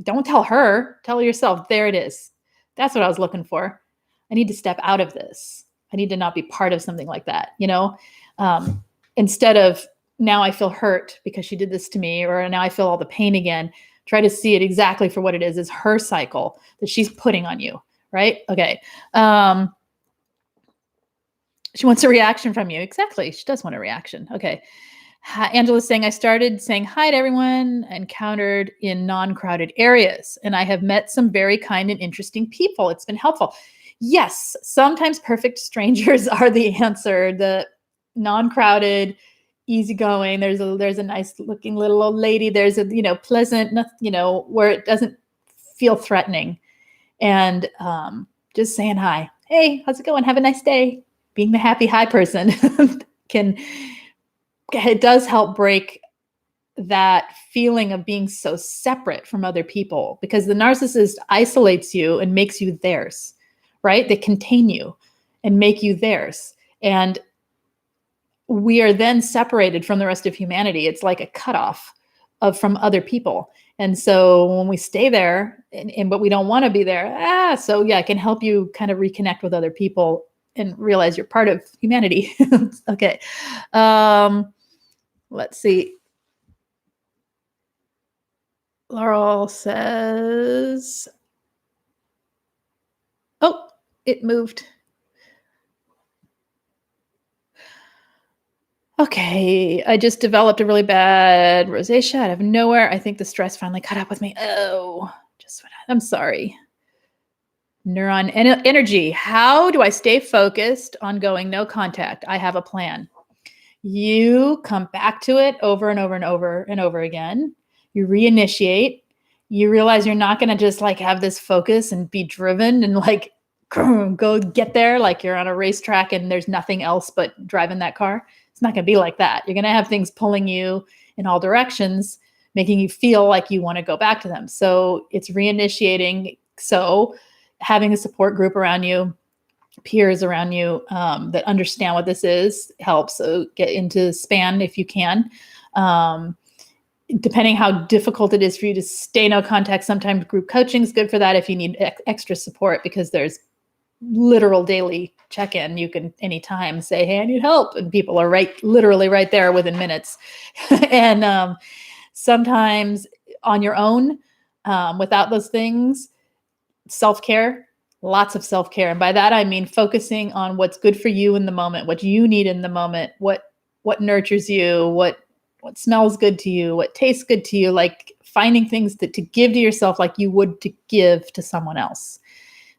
Don't tell her, tell yourself, there it is. That's what I was looking for. I need to step out of this. I need to not be part of something like that, instead of now I feel hurt because she did this to me, or now I feel all the pain again. Try to see it exactly for what it is. It's her cycle that she's putting on you, right? Okay. She wants a reaction from you. Exactly. She does want a reaction. Okay. Angela's saying, I started saying hi to everyone encountered in non-crowded areas, and I have met some very kind and interesting people. It's been helpful. Yes, sometimes perfect strangers are the answer. The non-crowded, easygoing. There's a nice looking little old lady. There's a, pleasant, where it doesn't feel threatening. And just saying hi. Hey, how's it going? Have a nice day. Being the happy hi person it does help break that feeling of being so separate from other people, because the narcissist isolates you and makes you theirs, right? They contain you and make you theirs. And we are then separated from the rest of humanity. It's like a cutoff from other people. And so when we stay there, but we don't want to be there, so yeah, it can help you kind of reconnect with other people and realize you're part of humanity. Okay. Let's see. Laurel says, oh, it moved. Okay, I just developed a really bad rosacea out of nowhere. I think the stress finally caught up with me. Oh, I'm sorry. Neuron energy. How do I stay focused on going no contact? I have a plan. You come back to it over and over and over and over again. You reinitiate. You realize you're not going to just like have this focus and be driven and like go get there like you're on a racetrack and there's nothing else but driving that car. It's not going to be like that. You're going to have things pulling you in all directions, making you feel like you want to go back to them. So it's reinitiating. So having a support group around you, peers around you that understand what this is helps. So get into SPAN if you can. Depending how difficult it is for you to stay no contact, sometimes group coaching is good for that if you need extra support, because there's literal daily check-in. You can anytime say, hey, I need help. And people are literally right there within minutes. And sometimes on your own, without those things, self-care, lots of self-care. And by that, I mean focusing on what's good for you in the moment, what you need in the moment, what nurtures you, what smells good to you, what tastes good to you, like finding things to give to yourself like you would to give to someone else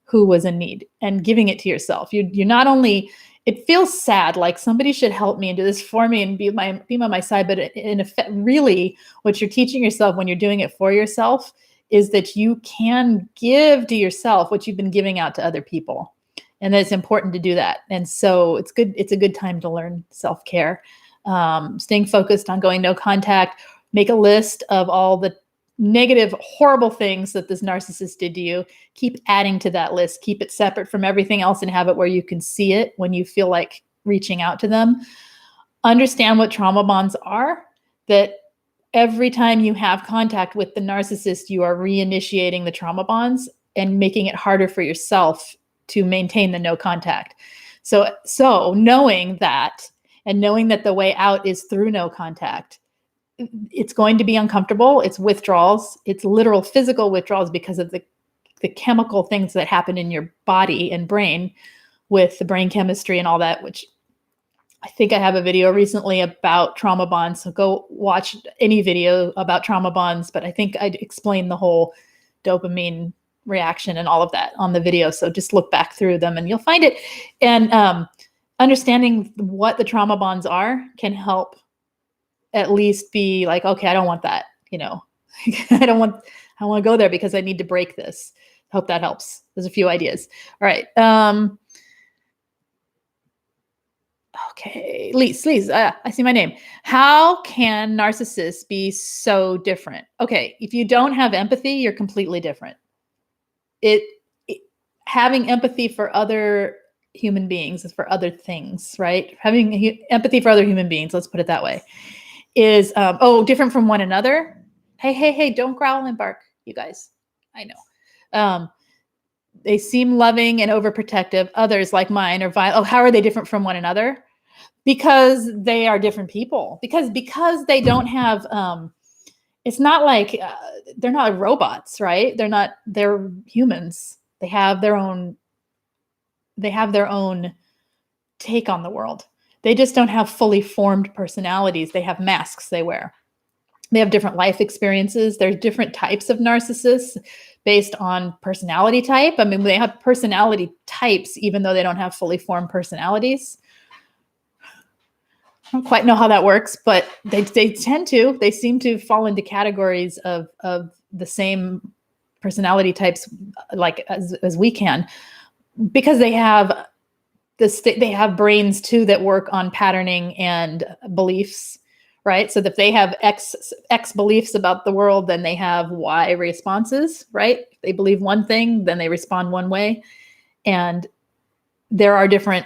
who was in need, and giving it to yourself. You're not only, it feels sad, like somebody should help me and do this for me and be by my side, but in effect, really what you're teaching yourself when you're doing it for yourself is that you can give to yourself what you've been giving out to other people. And that it's important to do that. And so it's a good time to learn self-care. Staying focused on going no contact, make a list of all the negative, horrible things that this narcissist did to you. Keep adding to that list. Keep it separate from everything else and have it where you can see it when you feel like reaching out to them. Understand what trauma bonds are, that every time you have contact with the narcissist, you are reinitiating the trauma bonds and making it harder for yourself to maintain the no contact. So knowing that, and knowing that the way out is through no contact, it's going to be uncomfortable. It's withdrawals. It's literal physical withdrawals because of the chemical things that happen in your body and brain with the brain chemistry and all that, which I think I have a video recently about trauma bonds. So go watch any video about trauma bonds, but I think I'd explain the whole dopamine reaction and all of that on the video. So just look back through them and you'll find it. And understanding what the trauma bonds are can help at least be like, okay, I don't want that. I don't want to go there because I need to break this. Hope that helps. There's a few ideas. All right. Okay, Lise, I see my name. How can narcissists be so different? Okay, if you don't have empathy, you're completely different. It having empathy for other human beings is for other things, right? Having empathy for other human beings, let's put it that way, is different from one another. Hey, don't growl and bark, you guys. I know. They seem loving and overprotective. Others, like mine, are violent. Oh, how are they different from one another? Because they are different people. Because they don't have. It's not like they're not robots, right? They're humans. They have their own take on the world. They just don't have fully formed personalities. They have masks they wear. They have different life experiences. There's different types of narcissists based on personality type. I mean, they have personality types, even though they don't have fully formed personalities. I don't quite know how that works, but they seem to fall into categories of the same personality types, like as we can, because they have they have brains too that work on patterning and beliefs, right? So if they have X beliefs about the world, then they have Y responses, right? If they believe one thing, then they respond one way. And there are different,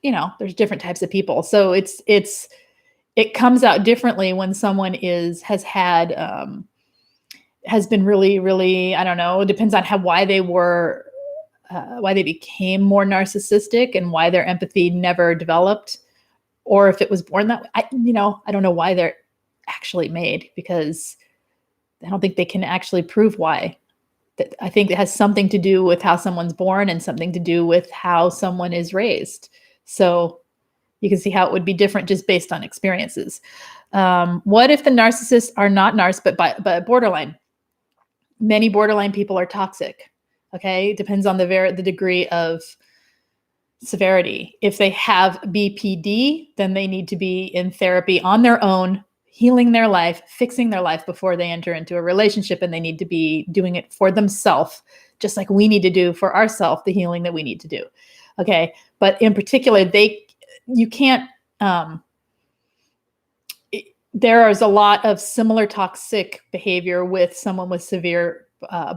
there's different types of people. So it comes out differently when someone has been really, really, I don't know, it depends on why they became more narcissistic and why their empathy never developed, or if it was born that way. I don't know why they're actually made, because I don't think they can actually prove why. I think it has something to do with how someone's born and something to do with how someone is raised. So you can see how it would be different just based on experiences. What if the narcissists are not but borderline? Many borderline people are toxic. Okay, it depends on the degree of severity. If they have BPD, then they need to be in therapy on their own, healing their life, fixing their life before they enter into a relationship, and they need to be doing it for themselves, just like we need to do for ourselves the healing that we need to do. Okay, but in particular, you can't. There is a lot of similar toxic behavior with someone with severe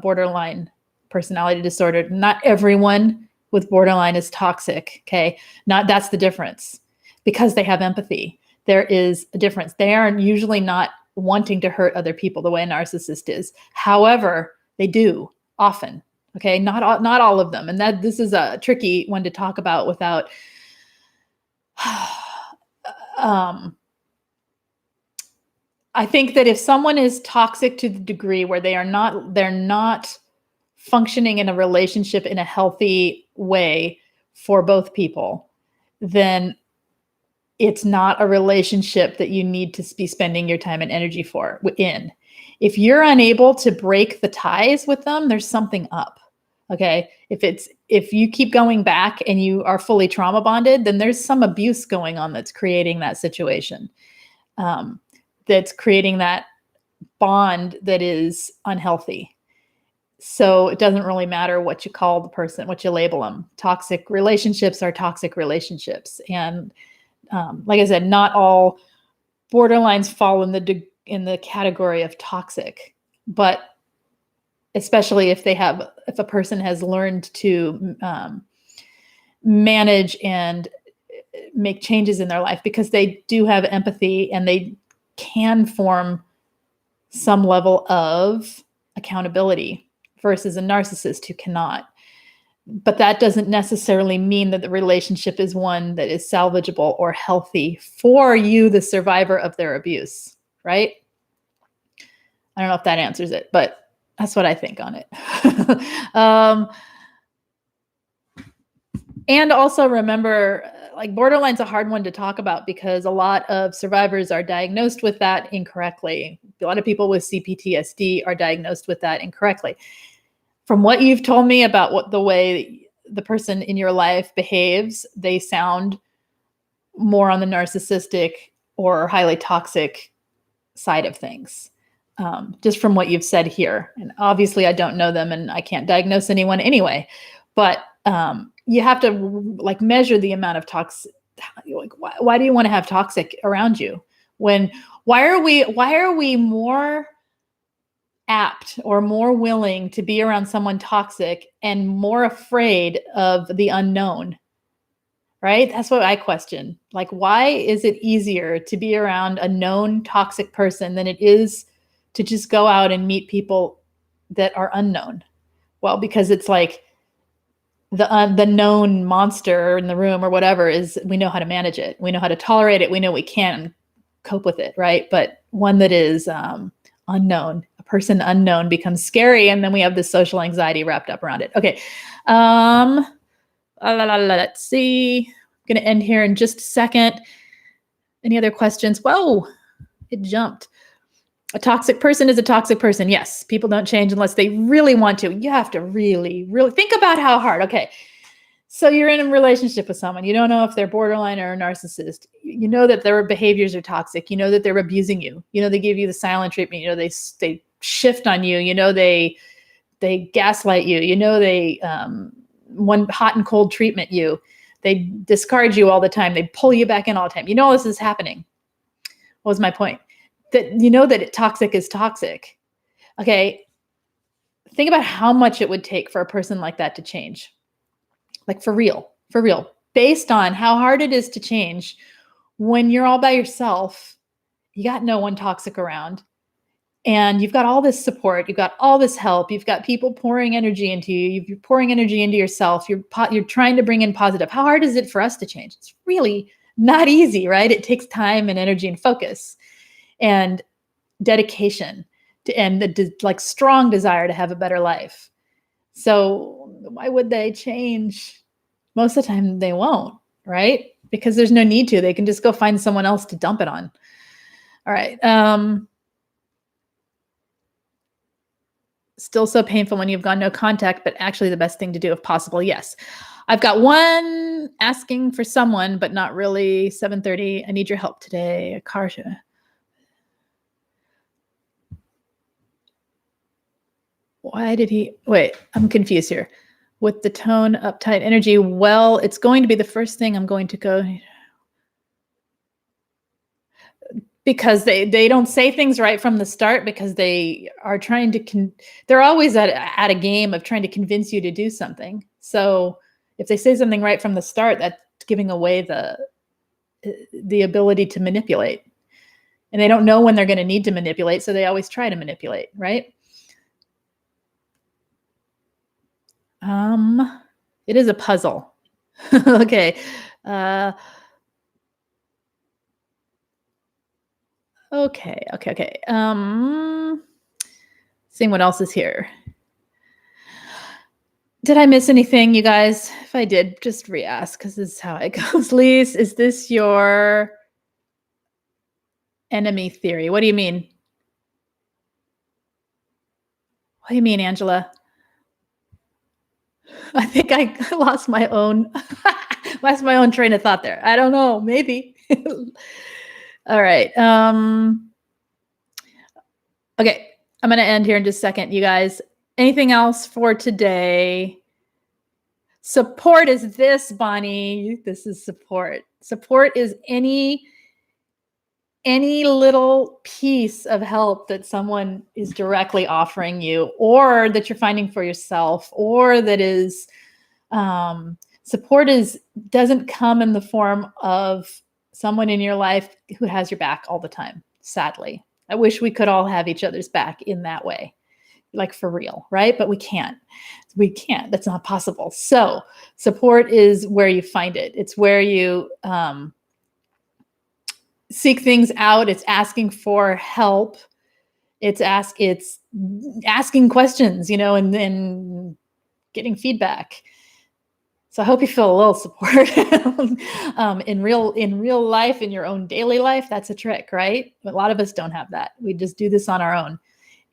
borderline personality disorder. Not everyone with borderline is toxic. Okay. That's the difference, because they have empathy. There is a difference. They are usually not wanting to hurt other people the way a narcissist is. However, they do often. Okay. Not all of them. And this is a tricky one to talk about without, I think that if someone is toxic to the degree where they're not functioning in a relationship in a healthy way for both people, then it's not a relationship that you need to be spending your time and energy in. If you're unable to break the ties with them, there's something up. Okay. If you keep going back and you are fully trauma bonded, then there's some abuse going on that's creating that situation. That's creating that bond that is unhealthy. So it doesn't really matter what you call the person, what you label them. Toxic relationships are toxic relationships. And like I said, not all borderlines fall in the category of toxic, but especially if a person has learned to manage and make changes in their life, because they do have empathy and they can form some level of accountability versus a narcissist who cannot. But that doesn't necessarily mean that the relationship is one that is salvageable or healthy for you, the survivor of their abuse, right? I don't know if that answers it, but that's what I think on it. And also remember, like, borderline's a hard one to talk about because a lot of survivors are diagnosed with that incorrectly. A lot of people with CPTSD are diagnosed with that incorrectly. From what you've told me about the way the person in your life behaves, they sound more on the narcissistic or highly toxic side of things. just from what you've said here. And obviously I don't know them and I can't diagnose anyone anyway, but you have to like measure the amount of toxic. Like, why do you want to have toxic around you? Why are we more apt or more willing to be around someone toxic and more afraid of the unknown? Right? That's what I question. Like, why is it easier to be around a known toxic person than it is to just go out and meet people that are unknown? Well, because it's like the known monster in the room or whatever is, we know how to manage it. We know how to tolerate it. We know we can cope with it, right? But one that is unknown, a person unknown becomes scary, and then we have this social anxiety wrapped up around it. Okay. Let's see. I'm going to end here in just a second. Any other questions? Whoa, it jumped. A toxic person is a toxic person. Yes, people don't change unless they really want to. You have to really, really think about how hard. Okay, so you're in a relationship with someone. You don't know if they're borderline or a narcissist. You know that their behaviors are toxic. You know that they're abusing you. You know they give you the silent treatment. You know they shift on you. You know they gaslight you. You know they one hot and cold treatment you. They discard you all the time. They pull you back in all the time. You know this is happening. What was my point? That you know that toxic is toxic. Okay, think about how much it would take for a person like that to change. Like for real, based on how hard it is to change when you're all by yourself, you got no one toxic around, and you've got all this support, you've got all this help, you've got people pouring energy into you, you're pouring energy into yourself, you're trying to bring in positive. How hard is it for us to change? It's really not easy, right? It takes time and energy and focus and dedication and the like strong desire to have a better life. So why would they change? Most of the time they won't, right? Because there's no need to. They can just go find someone else to dump it on. All right. Still so painful when you've gone no contact, but actually the best thing to do if possible. Yes. I've got one asking for someone, but not really. 7:30. I need your help today. A car show. Why did he, wait, I'm confused here. With the tone, uptight energy, well, it's going to be the first thing I'm going to go. Because they don't say things right from the start, because they are trying to, they're always at a game of trying to convince you to do something. So if they say something right from the start, that's giving away the ability to manipulate. And they don't know when they're going to need to manipulate, so they always try to manipulate, right? It is a puzzle. Okay. Okay. Seeing what else is here. Did I miss anything, you guys? If I did, just re-ask, because this is how it goes. Lise, is this your enemy theory? What do you mean? What do you mean, Angela? I think I lost my own train of thought there. I don't know, maybe. All right. Okay, I'm going to end here in just a second, you guys. Anything else for today? Support is this, Bonnie. This is support. Support is any little piece of help that someone is directly offering you, or that you're finding for yourself, or that is support doesn't come in the form of someone in your life who has your back all the time. Sadly, I wish we could all have each other's back in that way, like for real, right? But we can't. That's not possible. So support is where you find it. It's where you seek things out. It's asking for help. It's asking questions, and then getting feedback. So I hope you feel a little support in real life, in your own daily life. That's a trick, right? But a lot of us don't have that. We just do this on our own,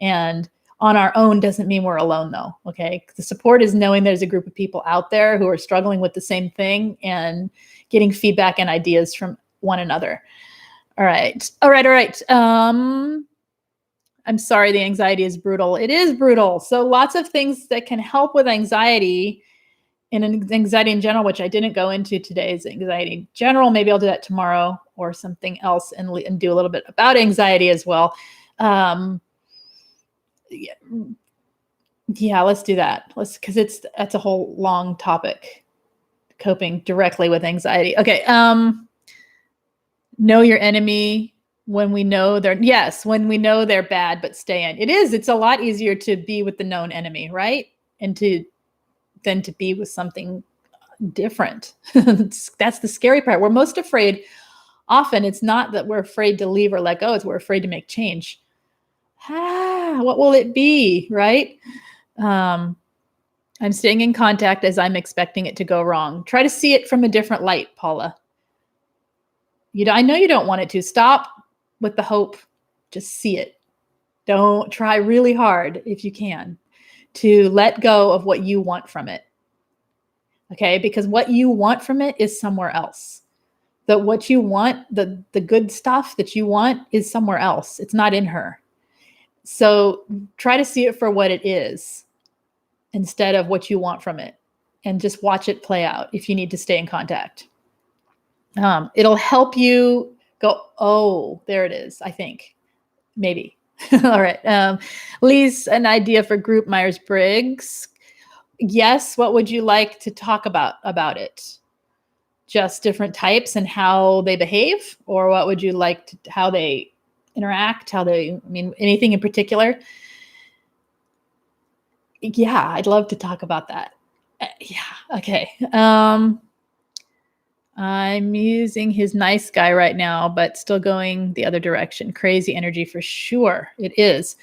and on our own doesn't mean we're alone, though. Okay, the support is knowing there's a group of people out there who are struggling with the same thing and getting feedback and ideas from one another. All right. I'm sorry, the anxiety is brutal. It is brutal. So lots of things that can help with anxiety and anxiety in general, which I didn't go into today's anxiety in general. Maybe I'll do that tomorrow or something else and do a little bit about anxiety as well. Yeah, let's do that. Because that's a whole long topic, coping directly with anxiety. Okay. Know your enemy when we know when we know they're bad, but stay in. It's a lot easier to be with the known enemy, right? Than to be with something different. That's the scary part. We're most afraid. Often it's not that we're afraid to leave or let go, it's we're afraid to make change. What will it be, right? I'm staying in contact as I'm expecting it to go wrong. Try to see it from a different light, Paula. I know you don't want it to. Stop with the hope. Just see it. Don't try really hard, if you can, to let go of what you want from it. Okay? Because what you want from it is somewhere else. What you want, the good stuff that you want is somewhere else. It's not in her. So try to see it for what it is instead of what you want from it, and just watch it play out if you need to stay in contact. It'll help you go, oh, there it is, I think. Maybe. All right. Lise, an idea for group Myers-Briggs. Yes. What would you like to talk about it? Just different types and how they behave? Or what would you like how they interact? Anything in particular? Yeah, I'd love to talk about that. Yeah. Okay. I'm using his nice guy right now, but still going the other direction. Crazy energy for sure. It is.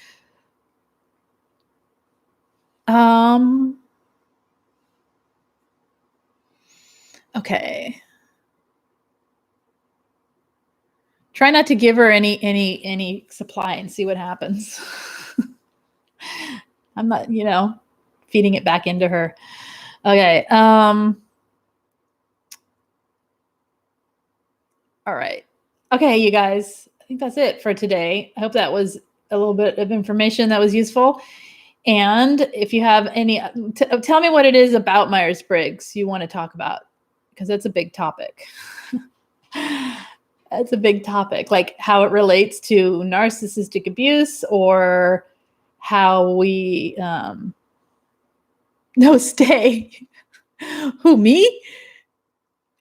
Okay. Try not to give her any supply and see what happens. I'm not, feeding it back into her. Okay. All right. Okay, you guys, I think that's it for today. I hope that was a little bit of information that was useful. And if you have any, tell me what it is about Myers-Briggs you want to talk about, because that's a big topic. That's a big topic, like how it relates to narcissistic abuse, or how we, no, stay. Who, me?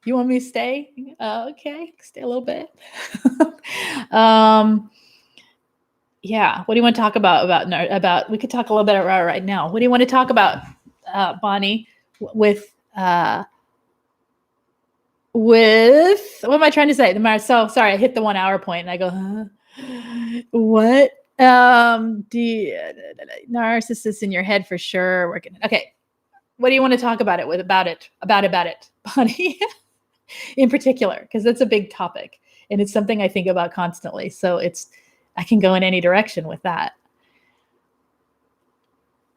You want me to stay? Okay, stay a little bit. Yeah. What do you want to talk about? We could talk a little bit about it right now. What do you want to talk about, Bonnie? With what am I trying to say? So sorry, I hit the 1 hour point and I go, huh? What? Narcissists in your head for sure. Working. Okay. What do you want to talk about it about it, Bonnie? In particular, because that's a big topic and it's something I think about constantly. So I can go in any direction with that.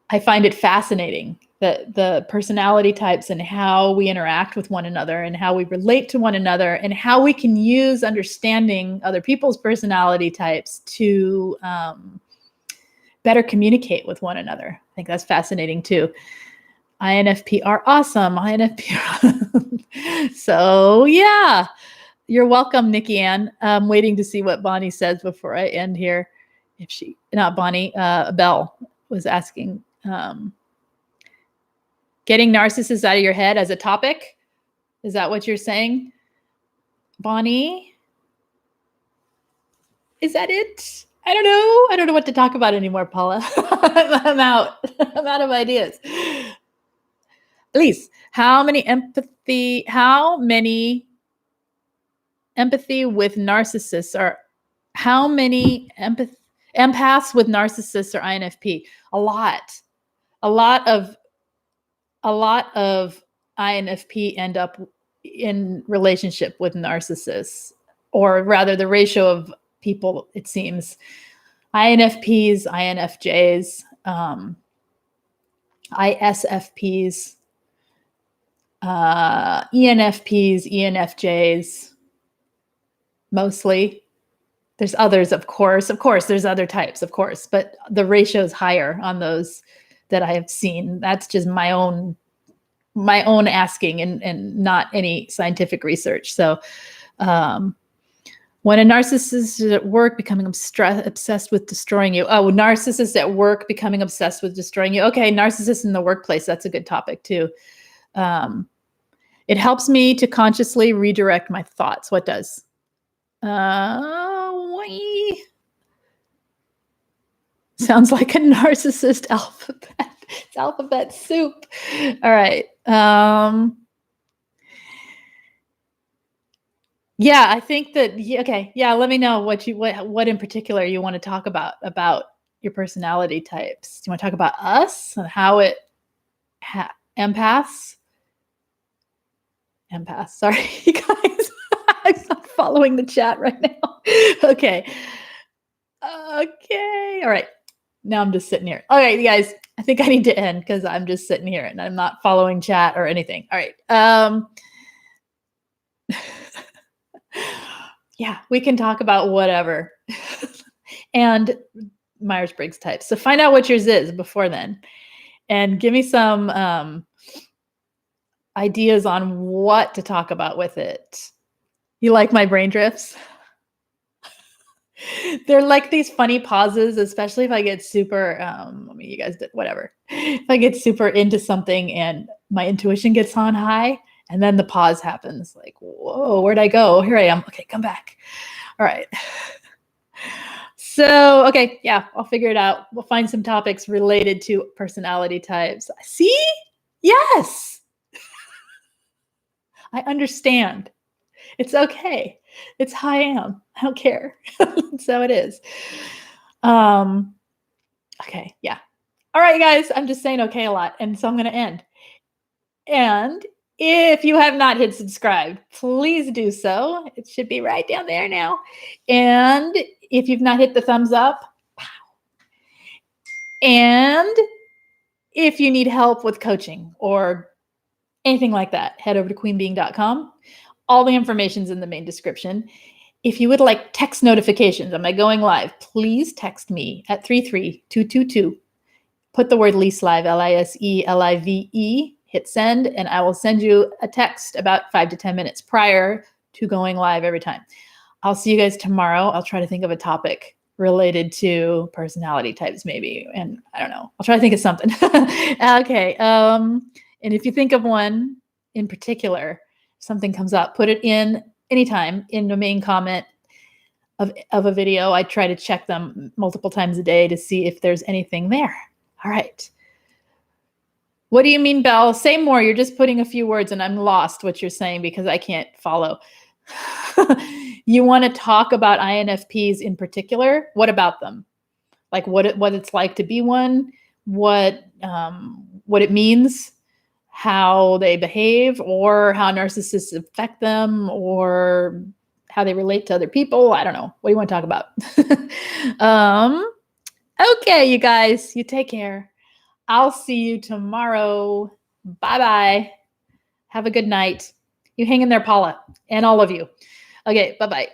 I find it fascinating that the personality types and how we interact with one another and how we relate to one another and how we can use understanding other people's personality types to better communicate with one another. I think that's fascinating too. INFP are awesome. So yeah, you're welcome, Nikki Ann. I'm waiting to see what Bonnie says before I end here. Not Bonnie, Belle was asking, getting narcissists out of your head as a topic. Is that what you're saying, Bonnie? Is that it? I don't know. I don't know what to talk about anymore, Paula. I'm out. I'm out of ideas. Please, how many empaths with narcissists are, how many empaths with narcissists are INFP? A lot of INFP end up in relationship with narcissists, or rather the ratio of people, it seems. INFPs, INFJs, ISFPs, ENFPs, ENFJs, mostly. There's others, of course, there's other types, of course, but the ratio is higher on those that I have seen. That's just my own asking and not any scientific research. So, when a narcissist is at work becoming obsessed with destroying you. Oh, narcissists at work becoming obsessed with destroying you. Okay, narcissists in the workplace. That's a good topic too. It helps me to consciously redirect my thoughts. What does? Sounds like a narcissist alphabet. It's alphabet soup. All right. Yeah, I think that, okay. Yeah, let me know what in particular you want to talk about your personality types. Do you want to talk about us and how it empaths? Sorry, you guys. I'm not following the chat right now. Okay. All right. Now I'm just sitting here. Okay, you guys, I think I need to end because I'm just sitting here and I'm not following chat or anything. All right. Yeah, we can talk about whatever. And Myers-Briggs types. So find out what yours is before then. And give me some ideas on what to talk about with it. You like my brain drifts? They're like these funny pauses, especially if I get super, you guys did whatever. If I get super into something and my intuition gets on high, and then the pause happens, like, whoa, where'd I go? Here I am. Okay, come back. All right. So, okay, yeah, I'll figure it out. We'll find some topics related to personality types. See? Yes. I understand. It's okay. It's how I am. I don't care. That's how it is. Okay, yeah. All right, guys, I'm just saying okay a lot, and so I'm going to end. And if you have not hit subscribe, please do so. It should be right down there now. And if you've not hit the thumbs up, pow. And if you need help with coaching or anything like that, head over to queenbeing.com. All the information's in the main description. If you would like text notifications, am I going live? Please text me at 33222. Put the word Lise Live, LISELIVE, hit send, and I will send you a text about 5 to 10 minutes prior to going live every time. I'll see you guys tomorrow. I'll try to think of a topic related to personality types maybe. And I don't know. I'll try to think of something. Okay. And if you think of one in particular, something comes up, put it in anytime in the main comment of a video. I try to check them multiple times a day to see if there's anything there. All right. What do you mean, Belle? Say more. You're just putting a few words and I'm lost what you're saying because I can't follow. You want to talk about INFPs in particular? What about them? Like what it's like to be one, what it means, how they behave, or how narcissists affect them, or how they relate to other people. I don't know. What do you want to talk about? Okay, you guys, you take care. I'll see you tomorrow. Bye-bye. Have a good night. You hang in there, Paula, and all of you. Okay, bye-bye.